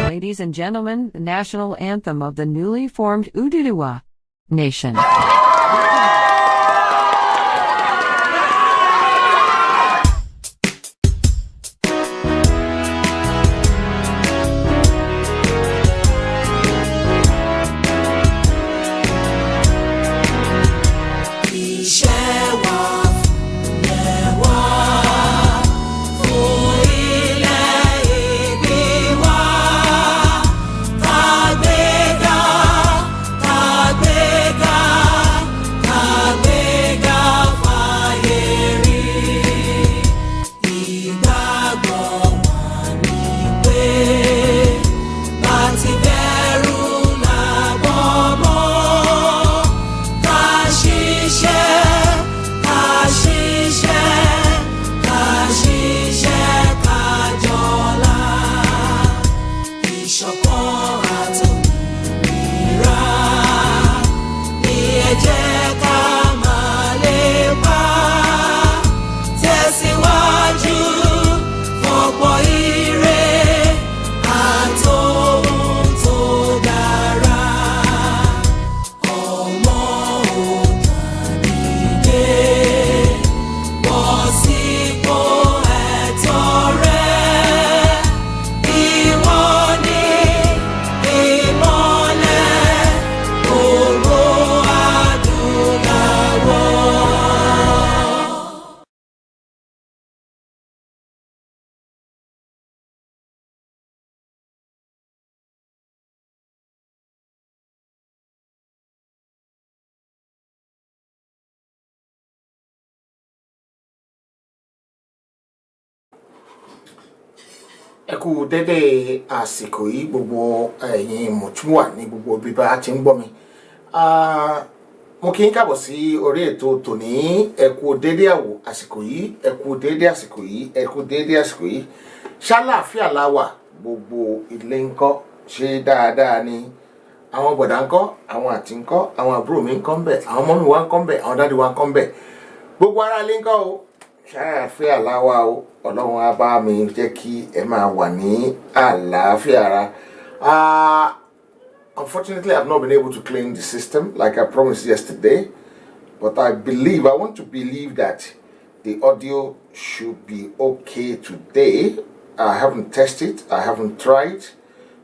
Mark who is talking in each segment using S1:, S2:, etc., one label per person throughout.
S1: Ladies and gentlemen, the national anthem of the newly formed Yoruba Nation.
S2: Ẹ kú dédé àsìkò yìí gbogbo ẹ̀yin mọ̀túnwà ní gbogbo bíbá tí ń gbọ́ mi. Mo kí n káàbọ̀ sí orí ètò tòní. Ẹ kú dédé àsìkò yìí, ẹ kú dédé àsìkò yìí, ẹ kú dédé àsìkò yìí. Ṣàlàáfíà la wà, gbogbo ilé ńkọ́, ṣe dáadáa ni. Àwọn bọ̀dá ńkọ́, àwọn àǹtí ńkọ́, àwọn àbúrò mi ńkọ́ ńbẹ̀, àwọn mọ́mì wa ńkọ́ ńbẹ̀, àwọn dádì wa ńkọ́ ńbẹ̀. Gbogbo ará ilé ńkọ́ o. Ṣàlàáfíà la wà o. Ọlọ́run á bá mi jẹ́ kí ẹ máa wà ní àlàáfíà ara. Unfortunately, I've not been able to clean the system like I promised yesterday, but I want to believe that the audio should be okay today. I haven't tested, I haven't tried,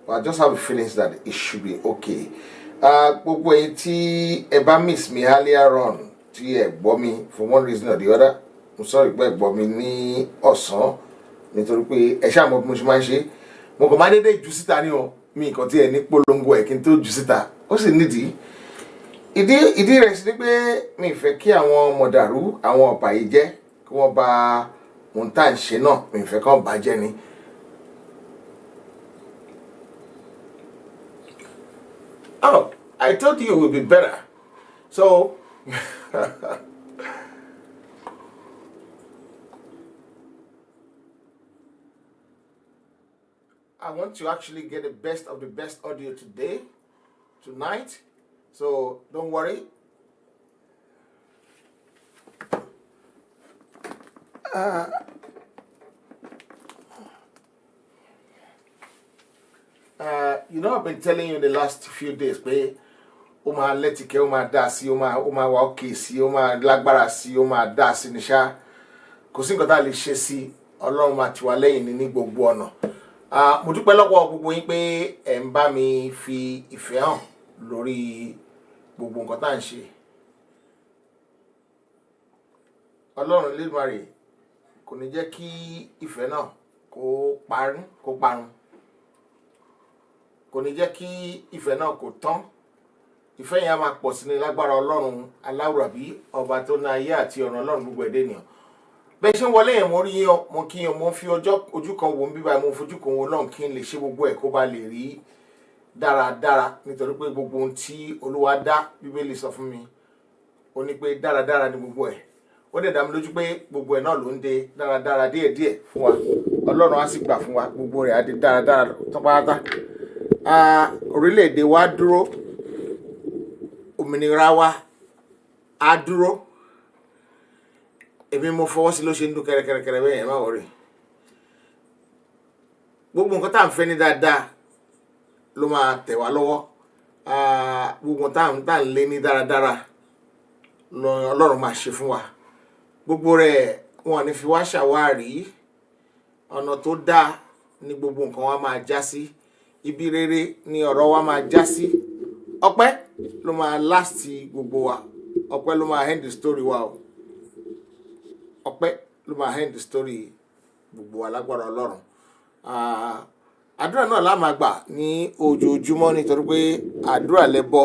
S2: but I just have a feeling that it should be okay. Gbogbo ẹ̀yin tí ẹ bá miss me earlier on, tí ẹ gbọ́ mi for one reason or the other, I'm sorry pé ẹ gbọ́ mi ní ọ̀sán nítorí pé ẹ ṣáà mọ̀ bí mo ṣe máa ń ṣe. Mo kàn máa dédé jù síta ní o, mi nǹkan tí ẹ ní polongo ẹ̀ kí n tó jù síta, ó sì nídìí. Ìdí rẹ̀ sí ni pé mi fẹ́ kí àwọn mọ̀dàrú, àwọn ọ̀bàyéjẹ́ kí wọ́n bà ohun tá à ń ṣe náà, mi fẹ́ kán bàjẹ́ ni. Oh, I told you it would be better. So, I want to actually get the best of the best audio tonight. So, don't worry. You know, I've been telling you in the last few days, pé ó máa lẹ́tìkẹ́, ó máa dá sí, ó máa wà okay sí, ó máa lágbára sí, ó máa dá sí ní ṣá. Kò sí nǹkan tá lè ṣe sí, Ọlọ́run máa tì wá lẹ́yìn ní gbogbo ọ̀nà. Mo dúpẹ́ lọ́wọ́ gbogbo yín pé ẹ ń bá mi fi ìfẹ́ hàn lórí gbogbo nǹkan tá ń ṣe. Ọlọ́run Elédùmarè kò ní jẹ́ kí ìfẹ́ náà kó parun. Kò ní jẹ́ kí ìfẹ́ náà kó tán. Ìfẹ́ yẹn á máa pọ̀ sí ní lágbára Ọlọ́run aláwùrábí, ọba tó ní ayé àti ọ̀run, Ọlọ́run gbogbo ẹ̀dá ènìyàn. Bẹ́ẹ̀ ṣe ń wọlé yẹn mo rí yín, mo kí yín, mo fi ojú kan wo bíbá, mo fojú kan wo náà kí n lè ṣe gbogbo ẹ̀ kó bá lè rí dáradára, nítorí pé gbogbo ohun tí Olúwa dá, Bíbélì sọ fún mi, ó ní pé dáradára ni gbogbo ẹ̀. Ó dẹ̀ dá mi lójú pé gbogbo ẹ̀ náà ló ń dé dáradára díẹ̀díẹ̀ fún wa. Ọlọ́run á sì gbà fún wa, gbogbo rẹ̀ á dé dáradára tọ́pátá. Orílẹ̀-èdè wa dúró, òmìnira wa á dúró. èmi mo fọwọ́ sí ló ṣe ń dún kẹrẹkẹrẹkẹrẹ bẹ́ẹ̀ má wọrí gbogbo nǹkan tá à ń fẹ́ ní dáadáa ló máa tẹ̀ wá lọ́wọ́ gbogbo nǹkan tá à ń lé ní dáradára Ọlọ́run máa ṣe fún wa gbogbo rẹ̀ wọn ní fi wá ṣàwárí ọ̀nà tó dáa ní gbogbo nǹkan wa máa já sí ibi rere ní ọ̀rọ̀ wa máa já sí ọpẹ́ ló máa last gbogbo wa ọpẹ́ ló máa end the story wa o ọpẹ́ ló máa end the story gbogbo wa lágbára Ọlọ́run àdúrà náà la máa gbà ní ojoojúmọ́ nítorí pé àdúrà lẹ́bọ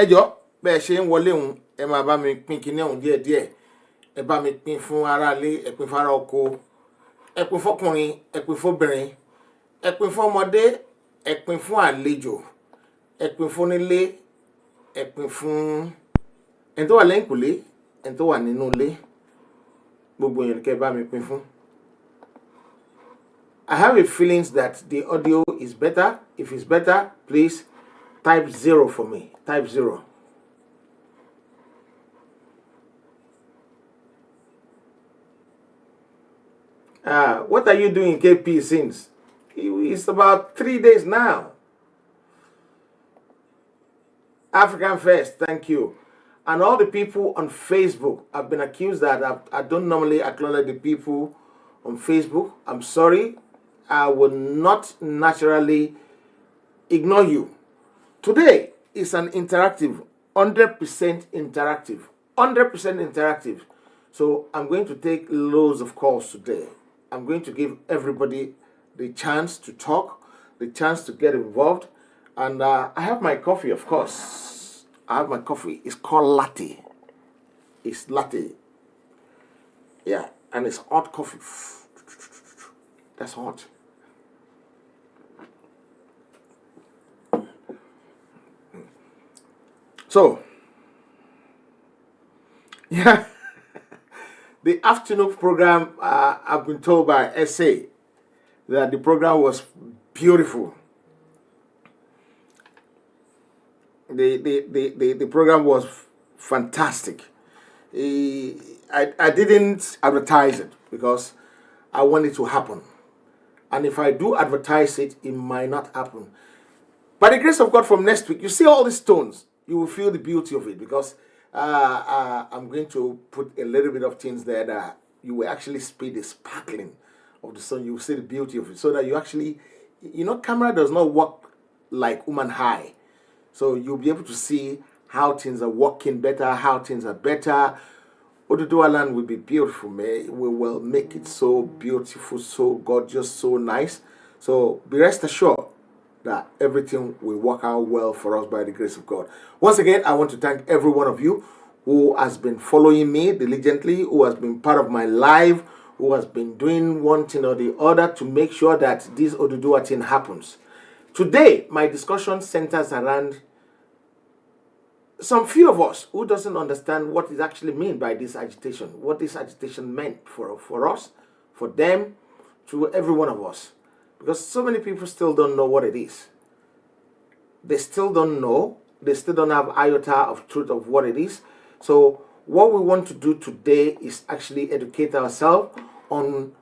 S2: ẹ jọ̀ọ́ bẹ́ẹ̀ ṣe ń wọlé òun ẹ máa bá mi pín kinní ọ̀hún díẹ̀díẹ̀ ẹ bá mi pín fún aráalé ẹ pín fún ará oko ẹ pín fọkùnrin ẹ pín fóbìnrin ẹ pín fún ọmọdé ẹ pín fún àlejò ẹ pín fún onílé ẹ pín fún ẹni tó wà lẹ́yìnkùlé ẹni tó wà nínú ilé gbogbo èèyàn kẹ́ bá mi pín fún. I have a feeling that the audio is better. If it's better, please type 0 for me. Type 0. What are you doing, KP, since? It's about 3 days now. African First, thank you. And all the people on Facebook, I've been accused that I don't normally acknowledge the people on Facebook. I'm sorry. I will not naturally ignore you. Today is an interactive, 100% interactive, 100% interactive. So I'm going to take loads of calls today. I'm going to give everybody the chance to talk, the chance to get involved. And I have my coffee, of course. I have my coffee. It's called latte. It's latte. Yeah, and it's hot coffee. That's hot. So, yeah, the afternoon program, I've been told by SA that the program was beautiful. The program was fantastic. I didn't advertise it because I want it to happen. And if I do advertise it, it might not happen. By the grace of God, from next week, you see all these tones. You will feel the beauty of it because I'm going to put a little bit of things there that you will actually see the sparkling of the sun. You will see the beauty of it so that you actually, camera does not work like human high. So you'll be able to see how things are working better, how things are better. Oduduwa land will be beautiful, man. We will make it so beautiful, so gorgeous, so nice. So be rest assured that everything will work out well for us by the grace of God. Once again, I want to thank every one of you who has been following me diligently, who has been part of my life, who has been doing one thing or the other to make sure that this Oduduwa thing happens. Today, my discussion centers around some few of us who doesn't understand what is actually meant by this agitation, what this agitation meant for us, for them, to every one of us. Because so many people still don't know what it is. They still don't know. They still don't have iota of truth of what it is. So what we want to do today is actually educate ourselves on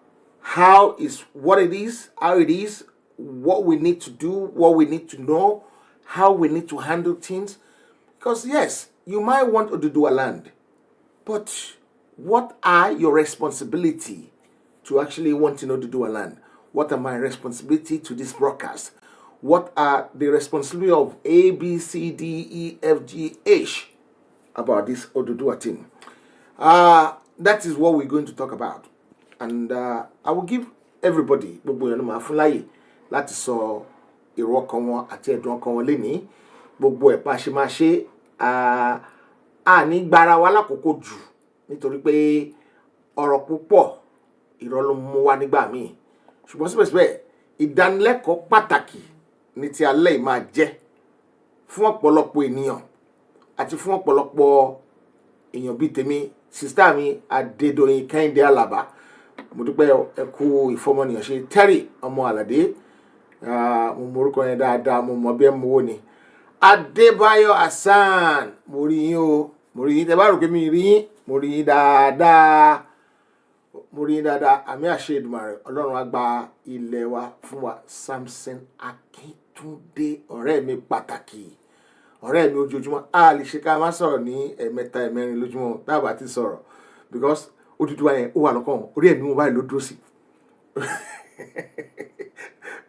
S2: what it is, how it is, what we need to do, what we need to know, how we need to handle things. Because yes, you might want Oduduwa land, but what are your responsibility to actually want to know Oduduwa land? What are my responsibility to this broadcast? What are the responsibility of A, B, C, D, E, F, G, H about this Oduduwa thing? That is what we're going to talk about. And I will give everybody gbogbo èèyàn máa fún láyè láti sọ èrò ọkàn wọn àti ẹ̀dùn ọkàn wọn lénìí. Gbogbo ẹ̀ bá ṣe máa ṣe ní gbára wa lákòókò jù nítorí pé ọ̀rọ̀ púpọ̀ irọ́ ló mú wá nígbà míì. Ṣùgbọ́n síbẹ̀síbẹ̀ ìdánilẹ́kọ̀ọ́ pàtàkì ní ti alẹ́ yìí máa jẹ́ fún ọ̀pọ̀lọpọ̀ ènìyàn àti fún ọ̀pọ̀lọpọ̀ èèyàn bíi tèmi, sista mi Adédoyin Kẹ́hìndé Àlàbá. Mo dúpẹ́ ẹ kú ìfọmọnìyàn ṣe Terry ọmọ Àlàdé. Mo mọ orúkọ yẹn dáadáa, mo mọ bí ẹ mọ owó ni. Adébáyọ̀ Hassan, mo rí yín o, mo rí yín tẹ́ bá rò pé mi rí yín mo rí yín dáadáa àmì àṣẹ Èdùmàrè Ọlọ́run á gba ilẹ̀ wa fún wa. Samson Akíntúndé ọ̀rẹ́ mi pàtàkì ọ̀rẹ́ mi ojoojúmọ́ a lè ṣe ká má sọ̀rọ̀ ní ẹ̀mẹ́ta ẹ̀mẹ́rin lójúmọ́ dábàá ti sọ̀rọ̀ because Odùduwà yẹn ó wà lọ́kàn orí ẹ̀mí wọn báyìí ló dúró sí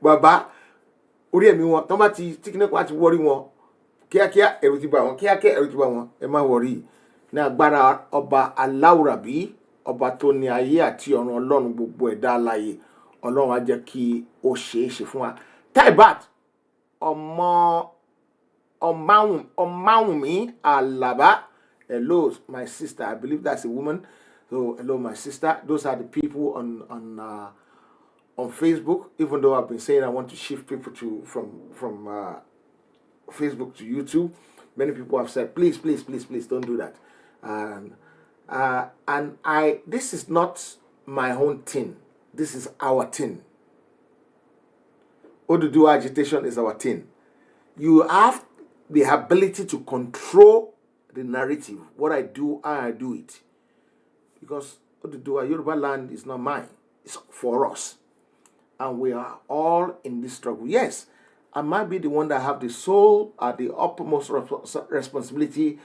S2: bàbá orí ẹ̀mí wọn tán bá ti kíní kan á ti wọ́rí wọn kíákíá ẹ̀rù ti bà wọ́n ẹ má wọ̀rí ní agbára ọba aláwùrábí ọba tó ní ayé àti ọ̀run Ọlọ́run gbogbo ẹ̀dá alààyè Ọlọ́run á jẹ́ kí ó ṣeé ṣe fún wa. Taibat Ọmáwùnmí Àlàbá, hello my sister, I believe that's a woman, so hello my sister. Those are the people on Facebook, even though I've been saying I want to shift people to from Facebook to YouTube. Many people have said please don't do that, and this is not my own thing, this is our thing. Oduduwa Agitation is our thing. You have the ability to control the narrative, what I do, how I do it, because Oduduwa Yoruba land is not mine, it's for us, and we are all in this struggle. Yes, I might be the one that have the sole the uppermost responsibility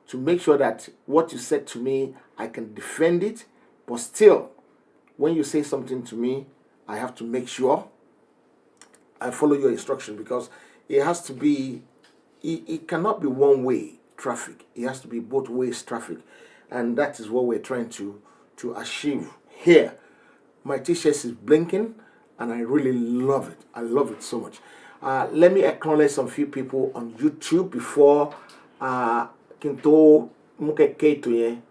S2: to make sure that what you said to me, I can defend it, but still, when you say something to me, I have to make sure I follow your instruction, because it has to be, it cannot be one-way traffic. It has to be both ways traffic, and that is what we're trying to achieve here. My t-shirt is blinking, and I really love it. I love it so much. Let me acknowledge some few people on YouTube before Kinto Mukeketo.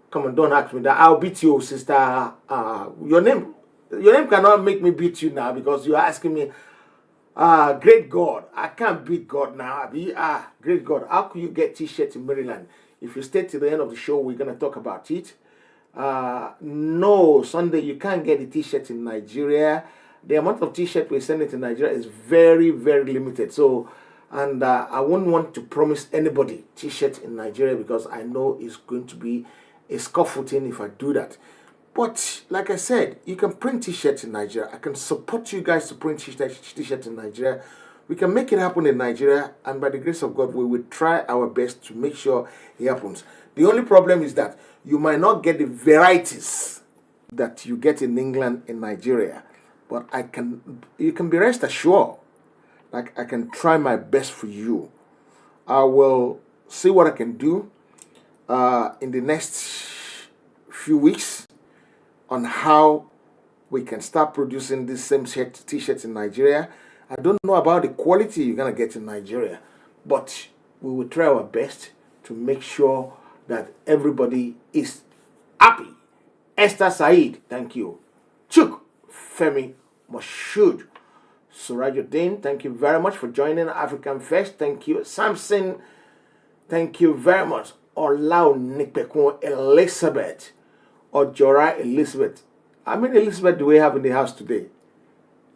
S2: Come on, don't ask me that. I'll beat you, sister. Your name cannot make me beat you now, because you're asking me, great God. I can't beat God now. Great God. How could you get t-shirts in Maryland? If you stay till the end of the show, we're going to talk about it. No, Sunday, you can't get the t-shirt in Nigeria. The amount of t-shirt we're sending to Nigeria is very, very limited. So, and I wouldn't want to promise anybody t-shirt in Nigeria, because I know it's going to be a scuffling if I do that. But like I said, you can print t-shirts in Nigeria. I can support you guys to print t-shirts in Nigeria. We can make it happen in Nigeria, and by the grace of God, we will try our best to make sure it happens. The only problem is that you might not get the varieties that you get in England in Nigeria, but you can be rest assured, like I can try my best for you. I will see what I can do in the next few weeks on how we can start producing these same t-shirts in Nigeria. I don't know about the quality you're going to get in Nigeria, but we will try our best to make sure that everybody is happy. Esther Said, thank you. Chuk Femi Moshood. Surajuddin, thank you very much for joining African Fest. Thank you. Samson, thank you very much. Olau Nikpekun Elizabeth. Ojora Elizabeth. How many Elizabeth do we have in the house today?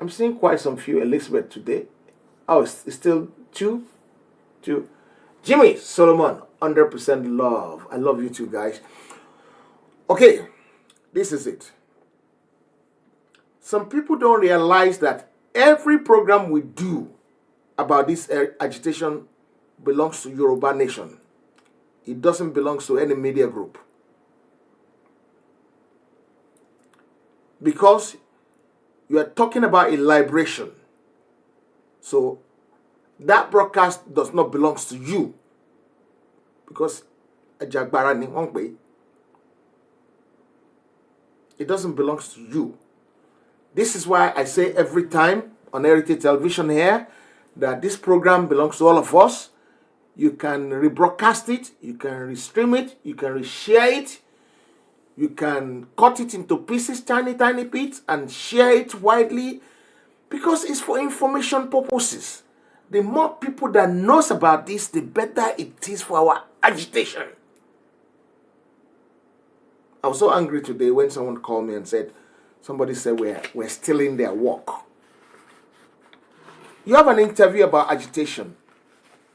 S2: I'm seeing quite some few Elizabeth today. Oh, it's still two. Jimmy Solomon, 100% love. I love you too, guys. Okay, this is it. Some people don't realize that every program we do about this agitation belongs to Yoruba Nation. It doesn't belong to any media group. Because you are talking about a liberation. So that broadcast does not belong to you. Because it doesn't belong to you. This is why I say every time on Heritage Television here that this program belongs to all of us. You can rebroadcast it, you can restream it, you can reshare it, you can cut it into pieces, tiny bits, and share it widely, because it's for information purposes. The more people that knows about this, the better it is for our agitation. I was so angry today when someone called me and said, somebody said we're stealing their work. You have an interview about agitation,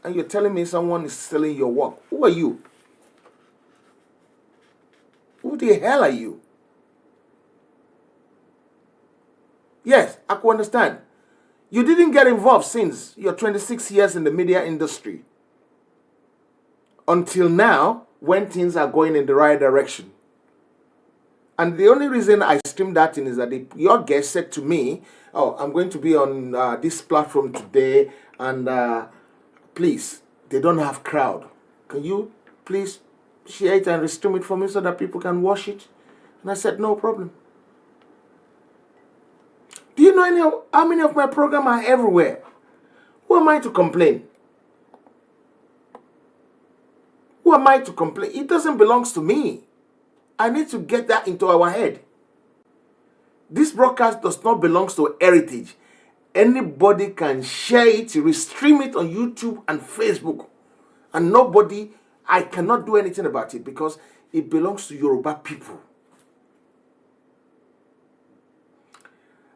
S2: and you're telling me someone is stealing your work. Who are you? Who the hell are you? Yes, I can understand. You didn't get involved since your 26 years in the media industry. Until now, when things are going in the right direction. And the only reason I streamed that in is that your guest said to me, oh, I'm going to be on this platform today, and please, they don't have crowd. Can you please share it and restream it for me so that people can watch it? And I said, no problem. Do you know how many of my programs are everywhere? Who am I to complain? Who am I to complain? It doesn't belong to me. I need to get that into our head. This broadcast does not belong to Heritage. Anybody can share it, restream it on YouTube and Facebook. And nobody, I cannot do anything about it because it belongs to Yoruba people.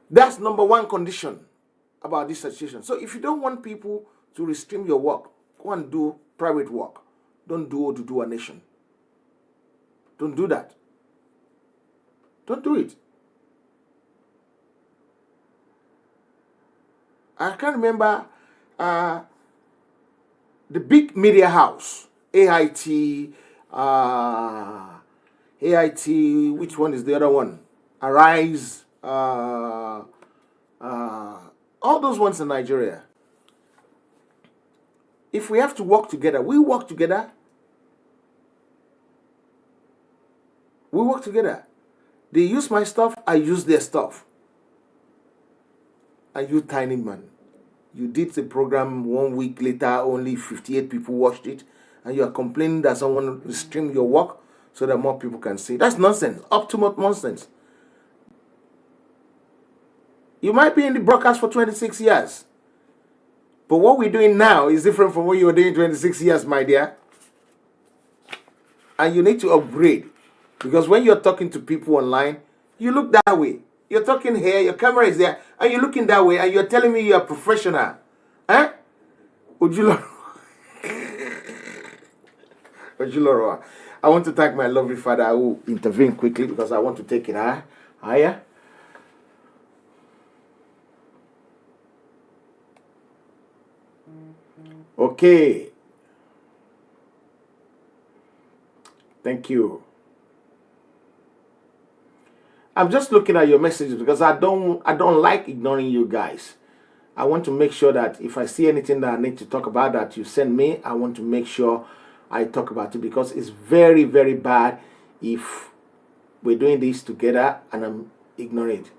S2: That's number one condition about this situation. So if you don't want people to restream your work, go and do private work. Don't do Yoruba Nation. Don't do that. Don't do it. I can remember the big media house, AIT, which one is the other one? Arise, all those ones in Nigeria. If we have to work together, we work together. We work together. They use my stuff, I use their stuff. And you, tiny man, you did the program 1 week later, only 58 people watched it, and you are complaining that someone stream your work so that more people can see. That's nonsense, ultimate nonsense. You might be in the broadcast for 26 years, but what we're doing now is different from what you were doing 26 years, my dear. And you need to upgrade. Because when you're talking to people online, you look that way. You're talking here, your camera is there, and you're looking that way, and you're telling me you're a professional. Huh? Ojuloro. Ojuloro. I want to thank my lovely father who intervened quickly because I want to take it higher. Okay. Thank you. I'm just looking at your messages because I don't like ignoring you guys. I want to make sure that if I see anything that I need to talk about that you send me, I want to make sure I talk about it because it's very, very bad if we're doing this together and I'm ignoring it.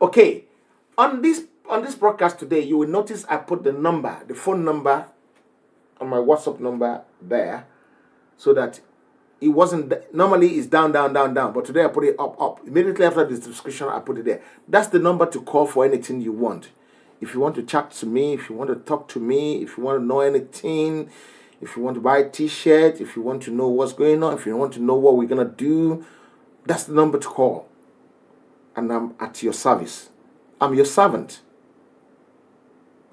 S2: Okay. On this broadcast today, you will notice I put the phone number on my WhatsApp number there, so that it wasn't, normally it's down, but today I put it up. Immediately after the description, I put it there. That's the number to call for anything you want. If you want to chat to me, if you want to talk to me, if you want to know anything, if you want to buy a t-shirt, if you want to know what's going on, if you want to know what we're going to do, that's the number to call. And I'm at your service. I'm your servant.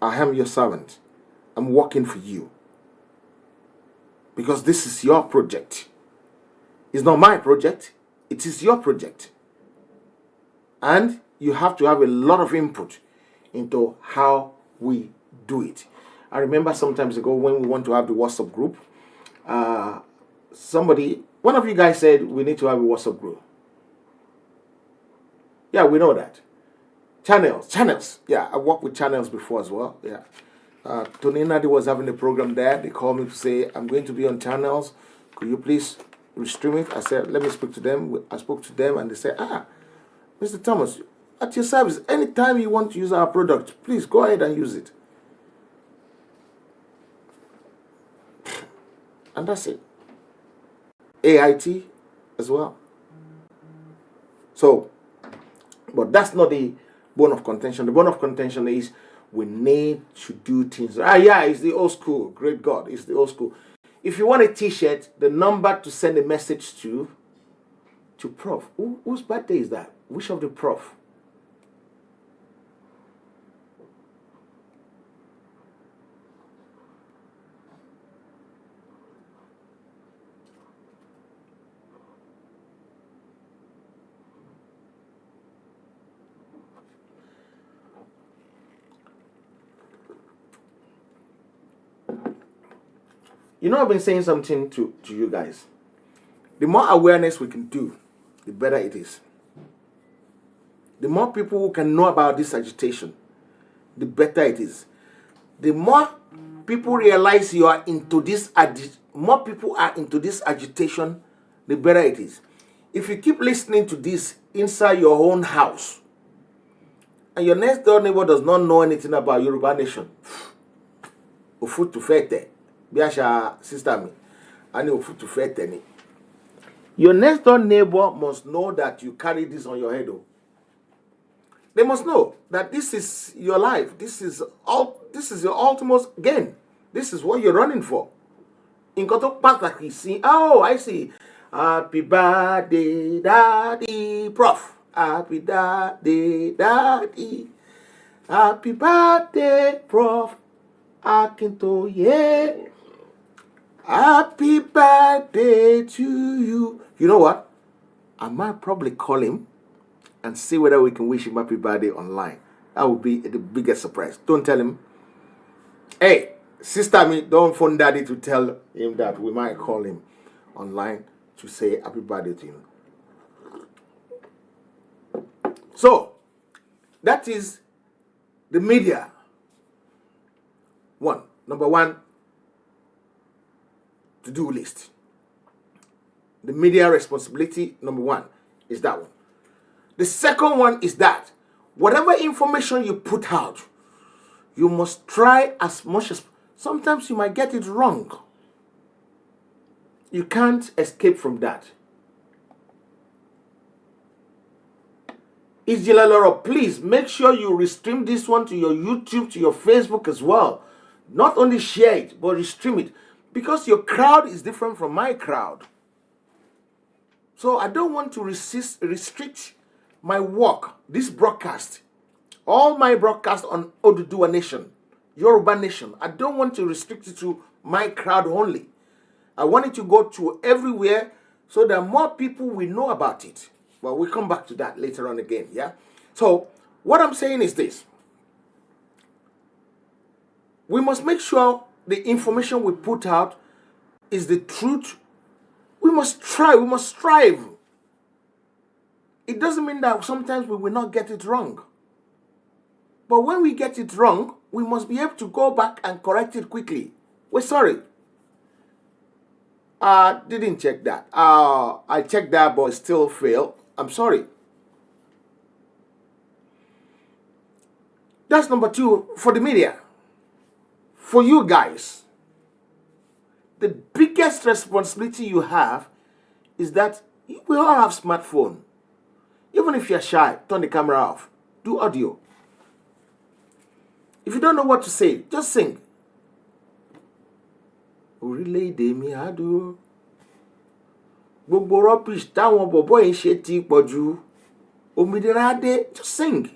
S2: I am your servant. I'm working for you. Because this is your project. It's not my project. It is your project. And you have to have a lot of input into how we do it. I remember sometimes ago when we want to have the WhatsApp group, one of you guys said we need to have a WhatsApp group. Yeah, we know that. Channels. Yeah, I worked with channels before as well. Yeah. Tony Nadi was having a program there. They called me to say, I'm going to be on channels. Could you please restream it? I said, let me speak to them. I spoke to them and they said, Mr. Thomas, at your service, anytime you want to use our product, please go ahead and use it. And that's it. AIT as well. So, but that's not the bone of contention. The bone of contention is we need to do things. Yeah, it's the old school. Great God, it's the old school. If you want a t-shirt, the number to send a message to Prof. Whose birthday is that? Which of the Prof? You know, I've been saying something to you guys. The more awareness we can do, the better it is. The more people who can know about this agitation, the better it is. The more people realize you are into this, more people are into this agitation, the better it is. If you keep listening to this inside your own house, and your next door neighbor does not know anything about Yoruba Nation, ofu to fete, biasha sister me, ani ofu to fete ni. Your next door neighbor must know that you carry this on your head. Oh. They must know that this is your life. This is your ultimate gain. This is what you're running for. In Kotok Patak, you see, oh, I see. Happy birthday, daddy, prof. Happy birthday, daddy. Happy birthday, prof. Akintoye. Happy birthday to you. You know what? I might probably call him and see whether we can wish him happy birthday online. That would be the biggest surprise. Don't tell him. Hey, sister me, don't phone daddy to tell him that we might call him online to say happy birthday to him. So, that is the media. Number one, to-do list. The media responsibility, number one, is that one. The second one is that whatever information you put out, you must try as much as... Sometimes you might get it wrong. You can't escape from that. Ijilaloro, please make sure you restream this one to your YouTube, to your Facebook as well. Not only share it, but restream it. Because your crowd is different from my crowd. So I don't want to restrict my work, this broadcast, all my broadcast on Oduduwa Nation, Yoruba Nation. I don't want to restrict it to my crowd only. I want it to go to everywhere so that more people will know about it. But we'll come back to that later on again, yeah? So what I'm saying is this. We must make sure the information we put out is the truth. We must try, we must strive. It doesn't mean that sometimes we will not get it wrong. But when we get it wrong, we must be able to go back and correct it quickly. We're sorry. I didn't check that. I checked that, but it still failed. I'm sorry. That's number two for the media. For you guys, the biggest responsibility you have is that we all have smartphone. Even if you're shy, turn the camera off. Do audio. If you don't know what to say, just sing. Orílẹ̀-èdè mi á dúró. Gbogbo rubbish táwọn bọ̀bọ́ yìí ṣe ti pọ̀jù. Òmìnira dé, just sing.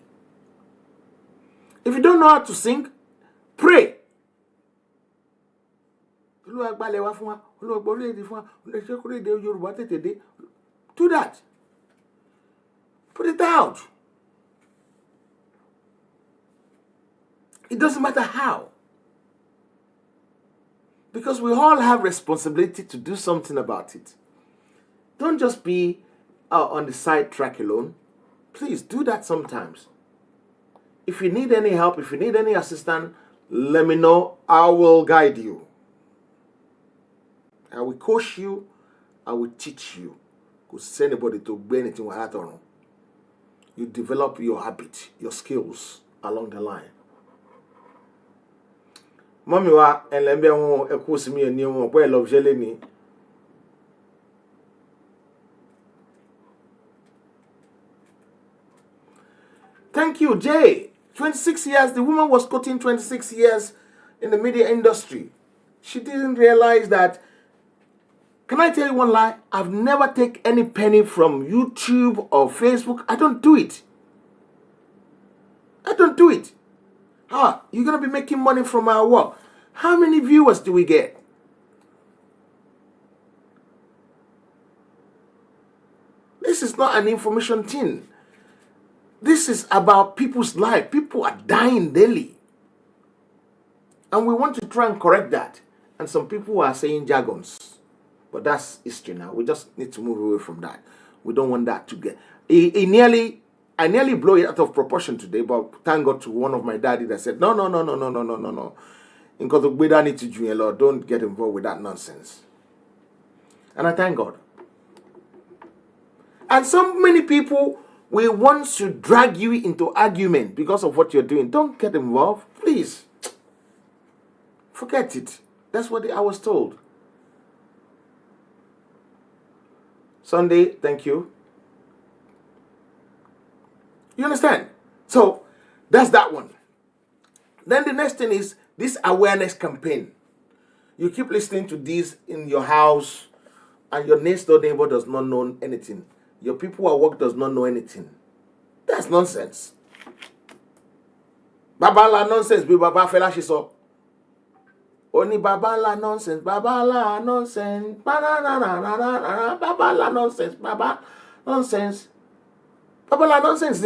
S2: If you don't know how to sing, pray. Olúwa gbálẹ̀ wá fún wa, Olúwa gbọ́ orílẹ̀-èdè fún wa, Olúwa ṣe orílẹ̀-èdè Yorùbá tètè dé. Do that. Put it out. It doesn't matter how. Because we all have responsibility to do something about it. Don't just be on the side track alone. Please do that sometimes. If you need any help, if you need any assistance, let me know. I will guide you. I will coach you. I will teach you. Because anybody to be anything with that on. You develop your habit, your skills along the line. Mommy wa enlembe won ekusimi eni won po e love jele ni. Thank you, Jay. 26 years. The woman was quoting 26 years in the media industry. She didn't realize that. Can I tell you one lie? I've never taken any penny from YouTube or Facebook. I don't do it. I don't do it. You're going to be making money from our work. How many viewers do we get? This is not an information thing. This is about people's life. People are dying daily. And we want to try and correct that. and some people are saying jargons. But that's history now. We just need to move away from that. We don't want that to get... I nearly blow it out of proportion today, but thank God to one of my daddy that said, no. Because we don't need to do a lot. Don't get involved with that nonsense. And I thank God. And so many people will want to drag you into argument because of what you're doing. Don't get involved, please. Forget it. That's what I was told. Sunday, thank you. You understand? So, that's that one. Then the next thing is this awareness campaign. You keep listening to this in your house, and your next door neighbor does not know anything. Your people at work does not know anything. That's nonsense. Babala nonsense, be baba fela shiso. Only babala nonsense, babala nonsense, babala nonsense, baba nonsense, babala nonsense.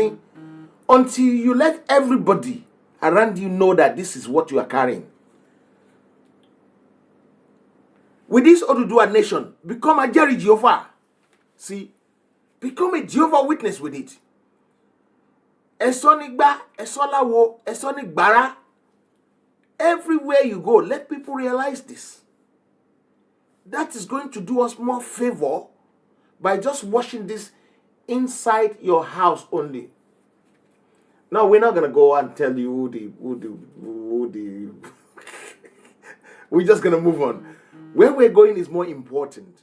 S2: Until you let everybody around you know that this is what you are carrying. With this Oduduwa nation, become a Jerry Jehovah. See, become a Jehovah Witness with it. Esonigba, esolawo, esonigbara. Everywhere you go, let people realize this. That is going to do us more favor by just washing this inside your house only. Now, we're not going to go and tell you who the we're just going to move on. Where we're going is more important.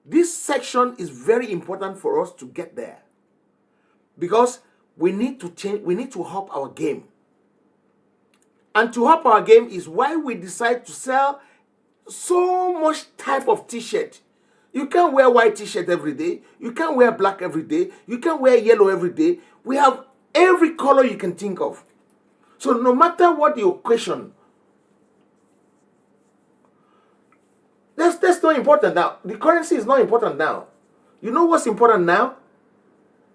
S2: This section is very important for us to get there. Because we need to change, we need to up our game. And to up our game is why we decide to sell so much type of t-shirt. You can't wear white t-shirt every day. You can't wear black every day. You can't wear yellow every day. We have every color you can think of. So no matter what the occasion, that's not important now. The currency is not important now. You know what's important now?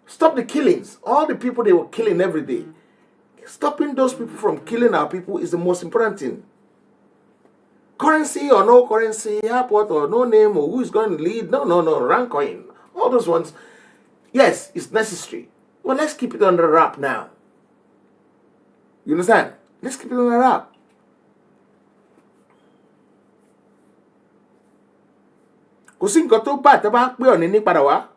S2: Stop the killings. All the people they were killing every day. Stopping those people from killing our people is the most important thing. Currency or no currency, airport or no name, or who is going to lead. No, rank coin. All those ones. Yes, it's necessary. Well, let's keep it under wrap now. You understand? Let's keep it under wrap. Kò sí nǹkan tó bá tẹ́ bá pé ọ̀nì ní padà wá.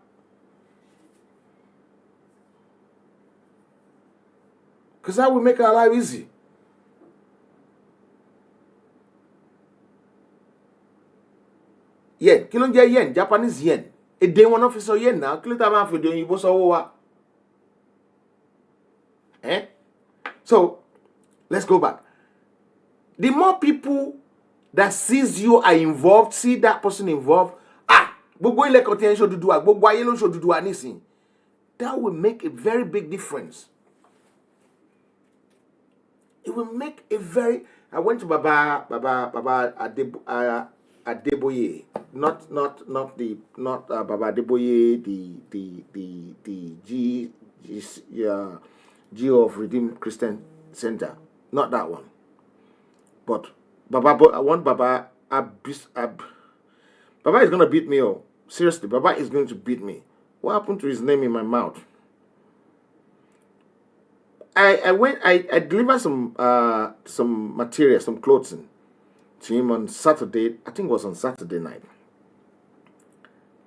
S2: Because that will make our life easy. Yen, kí ló ń jẹ́ yen, Japanese yen. Èdè wọn náà fi sọ yen náà, kí ló tá máa fi èdè òyìnbó sọ́wọ́ wa? So, let's go back. The more people that sees you are involved, see that person involved, gbogbo ilẹ̀ kan tí ẹ ń ṣòdùdùwà, gbogbo ayé ló ń ṣòdùdùwà nísìn. That will make a very big difference. It will make a very... I went to Baba Adeboye, not Baba Adeboye, the G of Redeemed Christian Center, not that one. But I want Baba Baba is gonna beat me. Oh, seriously, Baba is going to beat me. What happened to his name in my mouth? I delivered some material, some clothing to him on Saturday. I think it was on Saturday night.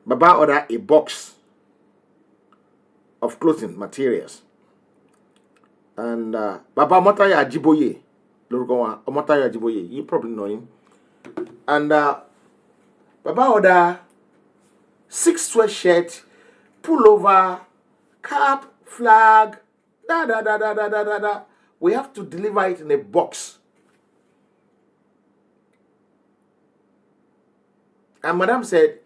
S2: Baba ordered a box of clothing materials. And Baba Omotaya Ajiboye, Omotaya Ajiboye, you probably know him. And Baba ordered 6 sweatshirt, pullover, cap, flag, da. We have to deliver it in a box. And Madam said,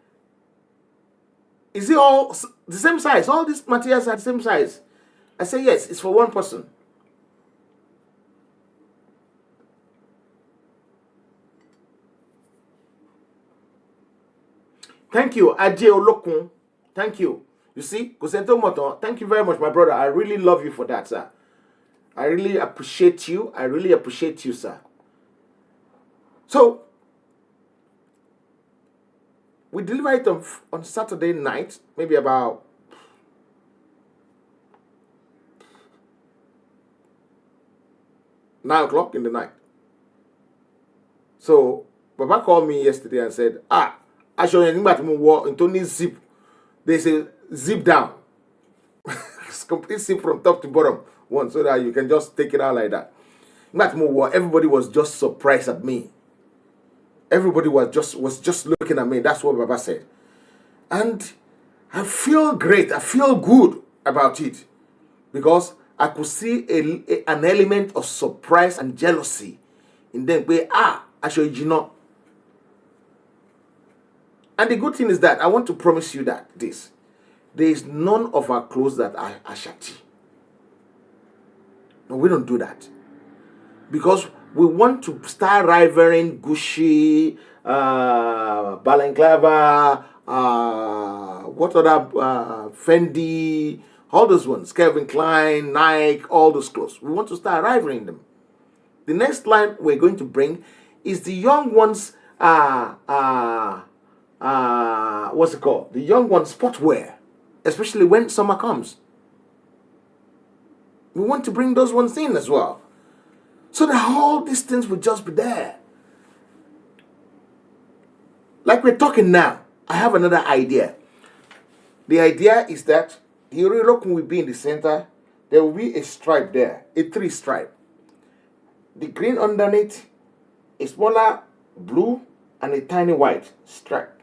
S2: is it all the same size? All these materials are the same size? I said, yes, it's for one person. Thank you, Ajay Olokun. Thank you. You see, Kosento Moto, thank you very much, my brother. I really love you for that, sir. I really appreciate you. I really appreciate you, sir. So we deliver it on Saturday night, maybe about 9 o'clock in the night. So Baba called me yesterday and said, I show you about more into zip. They say zip down. It's complete zip from top to bottom one, so that you can just take it out like that. Everybody was just surprised at me. Everybody was just looking at me. That's what Baba said. And I feel great. I feel good about it. Because I could see an element of surprise and jealousy in them. I show you know. And the good thing is that I want to promise you that there is none of our clothes that are Ashati. No, we don't do that. Because we want to start rivaling Gucci, Balenciaga, what other, Fendi, all those ones, Calvin Klein, Nike, all those clothes. We want to start rivaling them. The next line we're going to bring is the young ones, what's it called? The young ones sportwear, especially when summer comes. We want to bring those ones in as well. So that all these things will just be there. Like we're talking now, I have another idea. The idea is that the Yoruba will be in the center. There will be a stripe there, a 3 stripe. The green underneath, a smaller blue, and a tiny white stripe.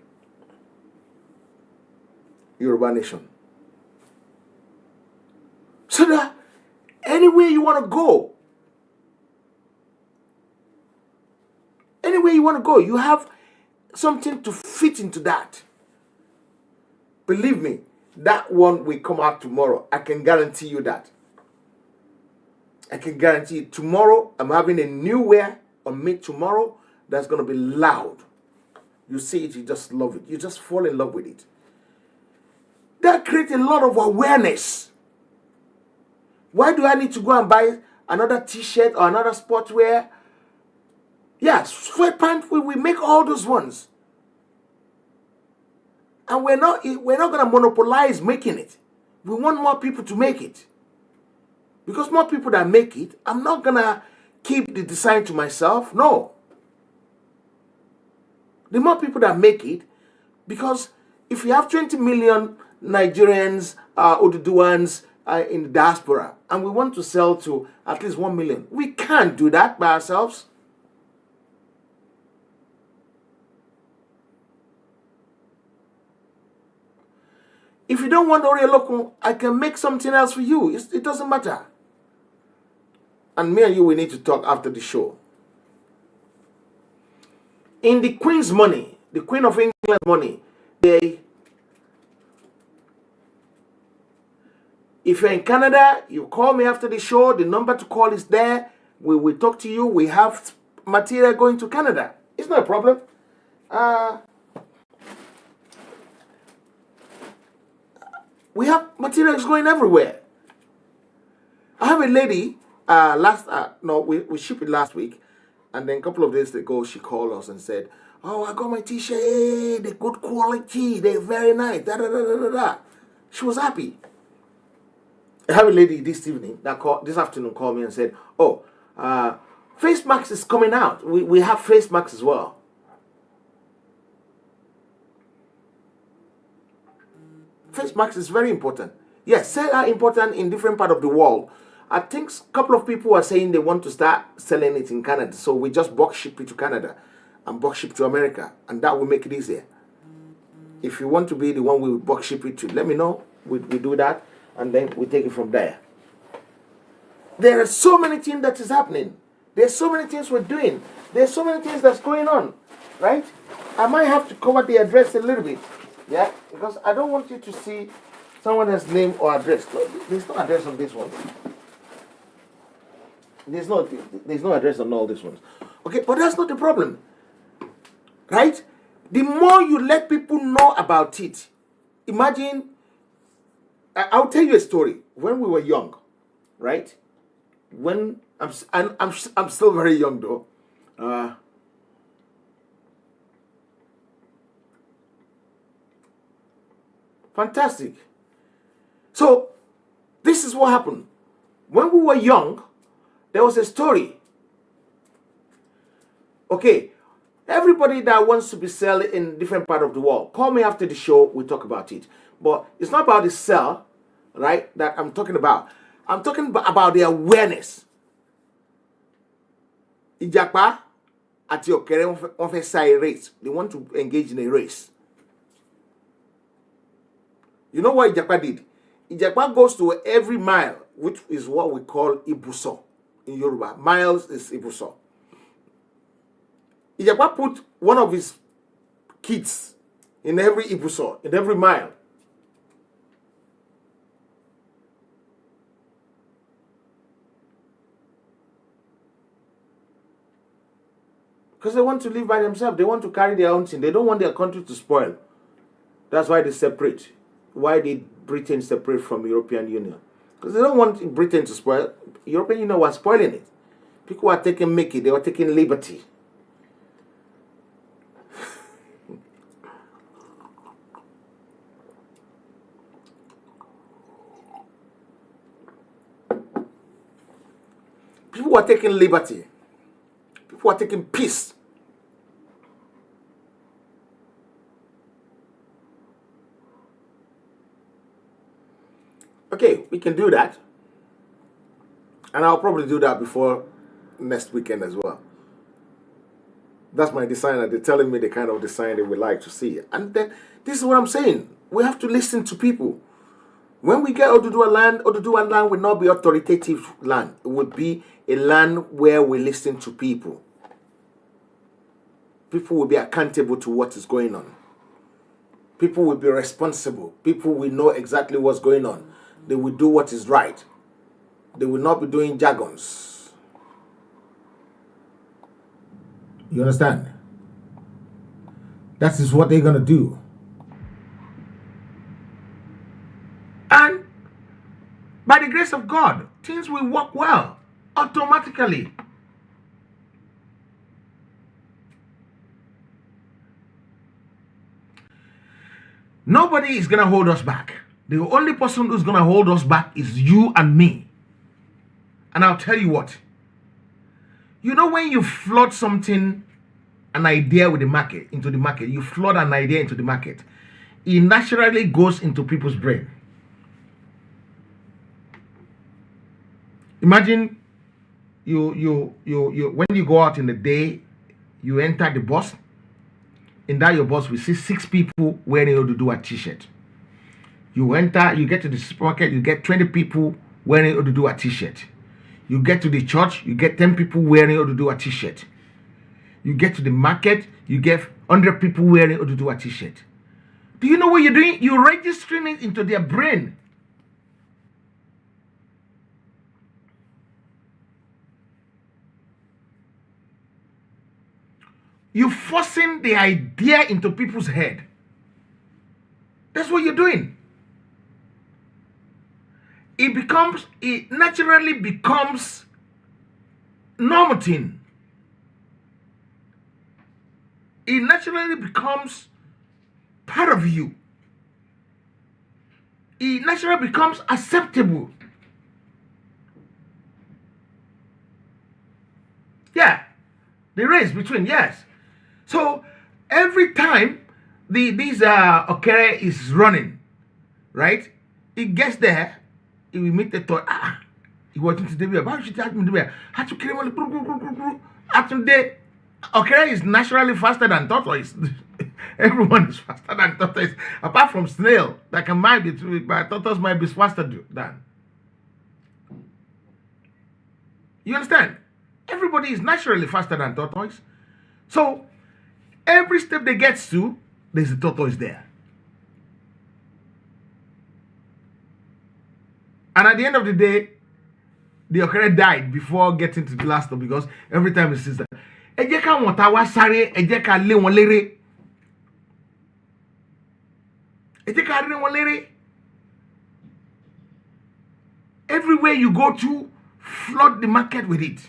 S2: Yoruba Nation. So that anywhere you want to go, you have something to fit into that. Believe me, that one will come out tomorrow. I can guarantee you that. I can guarantee you. Tomorrow, I'm having a new wear on me tomorrow that's going to be loud. You see it, you just love it. You just fall in love with it. That creates a lot of awareness. Why do I need to go and buy another t-shirt or another sportswear? Yeah, sweatpants, we make all those ones. And we're not going to monopolize making it. We want more people to make it. Because more people that make it, I'm not going to keep the design to myself. No. The more people that make it, because if you have 20 million Nigerians, Oduduwans in the diaspora, and we want to sell to at least 1 million, we can't do that by ourselves. If you don't want Oreo Loco, I can make something else for you. It doesn't matter. And me and you, we need to talk after the show. In the Queen's money, the Queen of England money, if you're in Canada, you call me after the show. The number to call is there. We will talk to you. We have material going to Canada. It's not a problem. We have materials going everywhere. I have a lady, we shipped it last week, and then a couple of days ago, she called us and said, "Oh, I got my t-shirt, hey, they're good quality, they're very nice, da da da da da da." She was happy. I have a lady this afternoon called me and said, "Oh, face mask is coming out. We have face masks as well." Face masks is very important. Yes, sales are important in different parts of the world. I think a couple of people are saying they want to start selling it in Canada. So we just box ship it to Canada and box ship to America. And that will make it easier. If you want to be the one we will box ship it to, let me know. We do that. And then we take it from there. There are so many things that is happening. There's so many things we're doing. There's so many things that's going on. Right? I might have to cover the address a little bit. Yeah, because I don't want you to see someone else's name or address. There's no address on this one. There's no address on all these ones. Okay, but that's not the problem. Right? The more you let people know about it, imagine, I'll tell you a story. When we were young, right? When I'm still very young though. Fantastic. So, this is what happened. When we were young, there was a story. Okay, everybody that wants to be selling in different part of the world, call me after the show, we'll talk about it. But it's not about the sell, right, that I'm talking about. I'm talking about the awareness. Ijapa àti Okere wọ́n fẹ́ sá a race. They want to engage in a race. You know what Ijapa did? Ijapa goes to every mile, which is what we call Ibuso in Yoruba. Miles is Ibuso. Ijapa put one of his kids in every Ibuso, in every mile. Because they want to live by themselves. They want to carry their own thing. They don't want their country to spoil. That's why they separate. Why did Britain separate from European Union? Because they don't want Britain to spoil. European Union was spoiling it. People were taking Mickey. They were taking liberty. People were taking liberty. People are taking peace. Okay, we can do that. And I'll probably do that before next weekend as well. That's my designer. They're telling me the kind of design they would like to see. And then this is what I'm saying. We have to listen to people. When we get Oduduwa land will not be authoritative land. It would be a land where we listen to people. People will be accountable to what is going on. People will be responsible. People will know exactly what's going on. They will do what is right. They will not be doing jargons. You understand? That is what they're going to do. And by the grace of God, things will work well automatically. Nobody is going to hold us back. The only person who's going to hold us back is you and me. And I'll tell you what. You know when you flood something, an idea with the market, into the market, you flood an idea into the market, it naturally goes into people's brain. Imagine you when you go out in the day, you enter the bus. In that your bus, we see 6 people wearing Oduduwa t-shirt. You enter, you get to the supermarket, you get 20 people wearing Oduduwa t-shirt. You get to the church, you get 10 people wearing Oduduwa t-shirt. You get to the market, you get 100 people wearing Oduduwa t-shirt. Do you know what you're doing? You're registering it into their brain. You're forcing the idea into people's head. That's what you're doing. It naturally becomes normative. It naturally becomes part of you. It naturally becomes acceptable. Yeah, the race between, yes. So every time this Okere is running, right? It gets there, it will meet the thought, he was into the way. Why should you me the how to kill him? Today, Okere is naturally faster than tortoise. Everyone is faster than tortoise, apart from snail that can might be through it, but tortoise might be faster than. You understand? Everybody is naturally faster than tortoise. So every step they get to, there's a tortoise there. And at the end of the day, the Okere died before getting to the last stop because every time he says that, everywhere you go to, flood the market with it.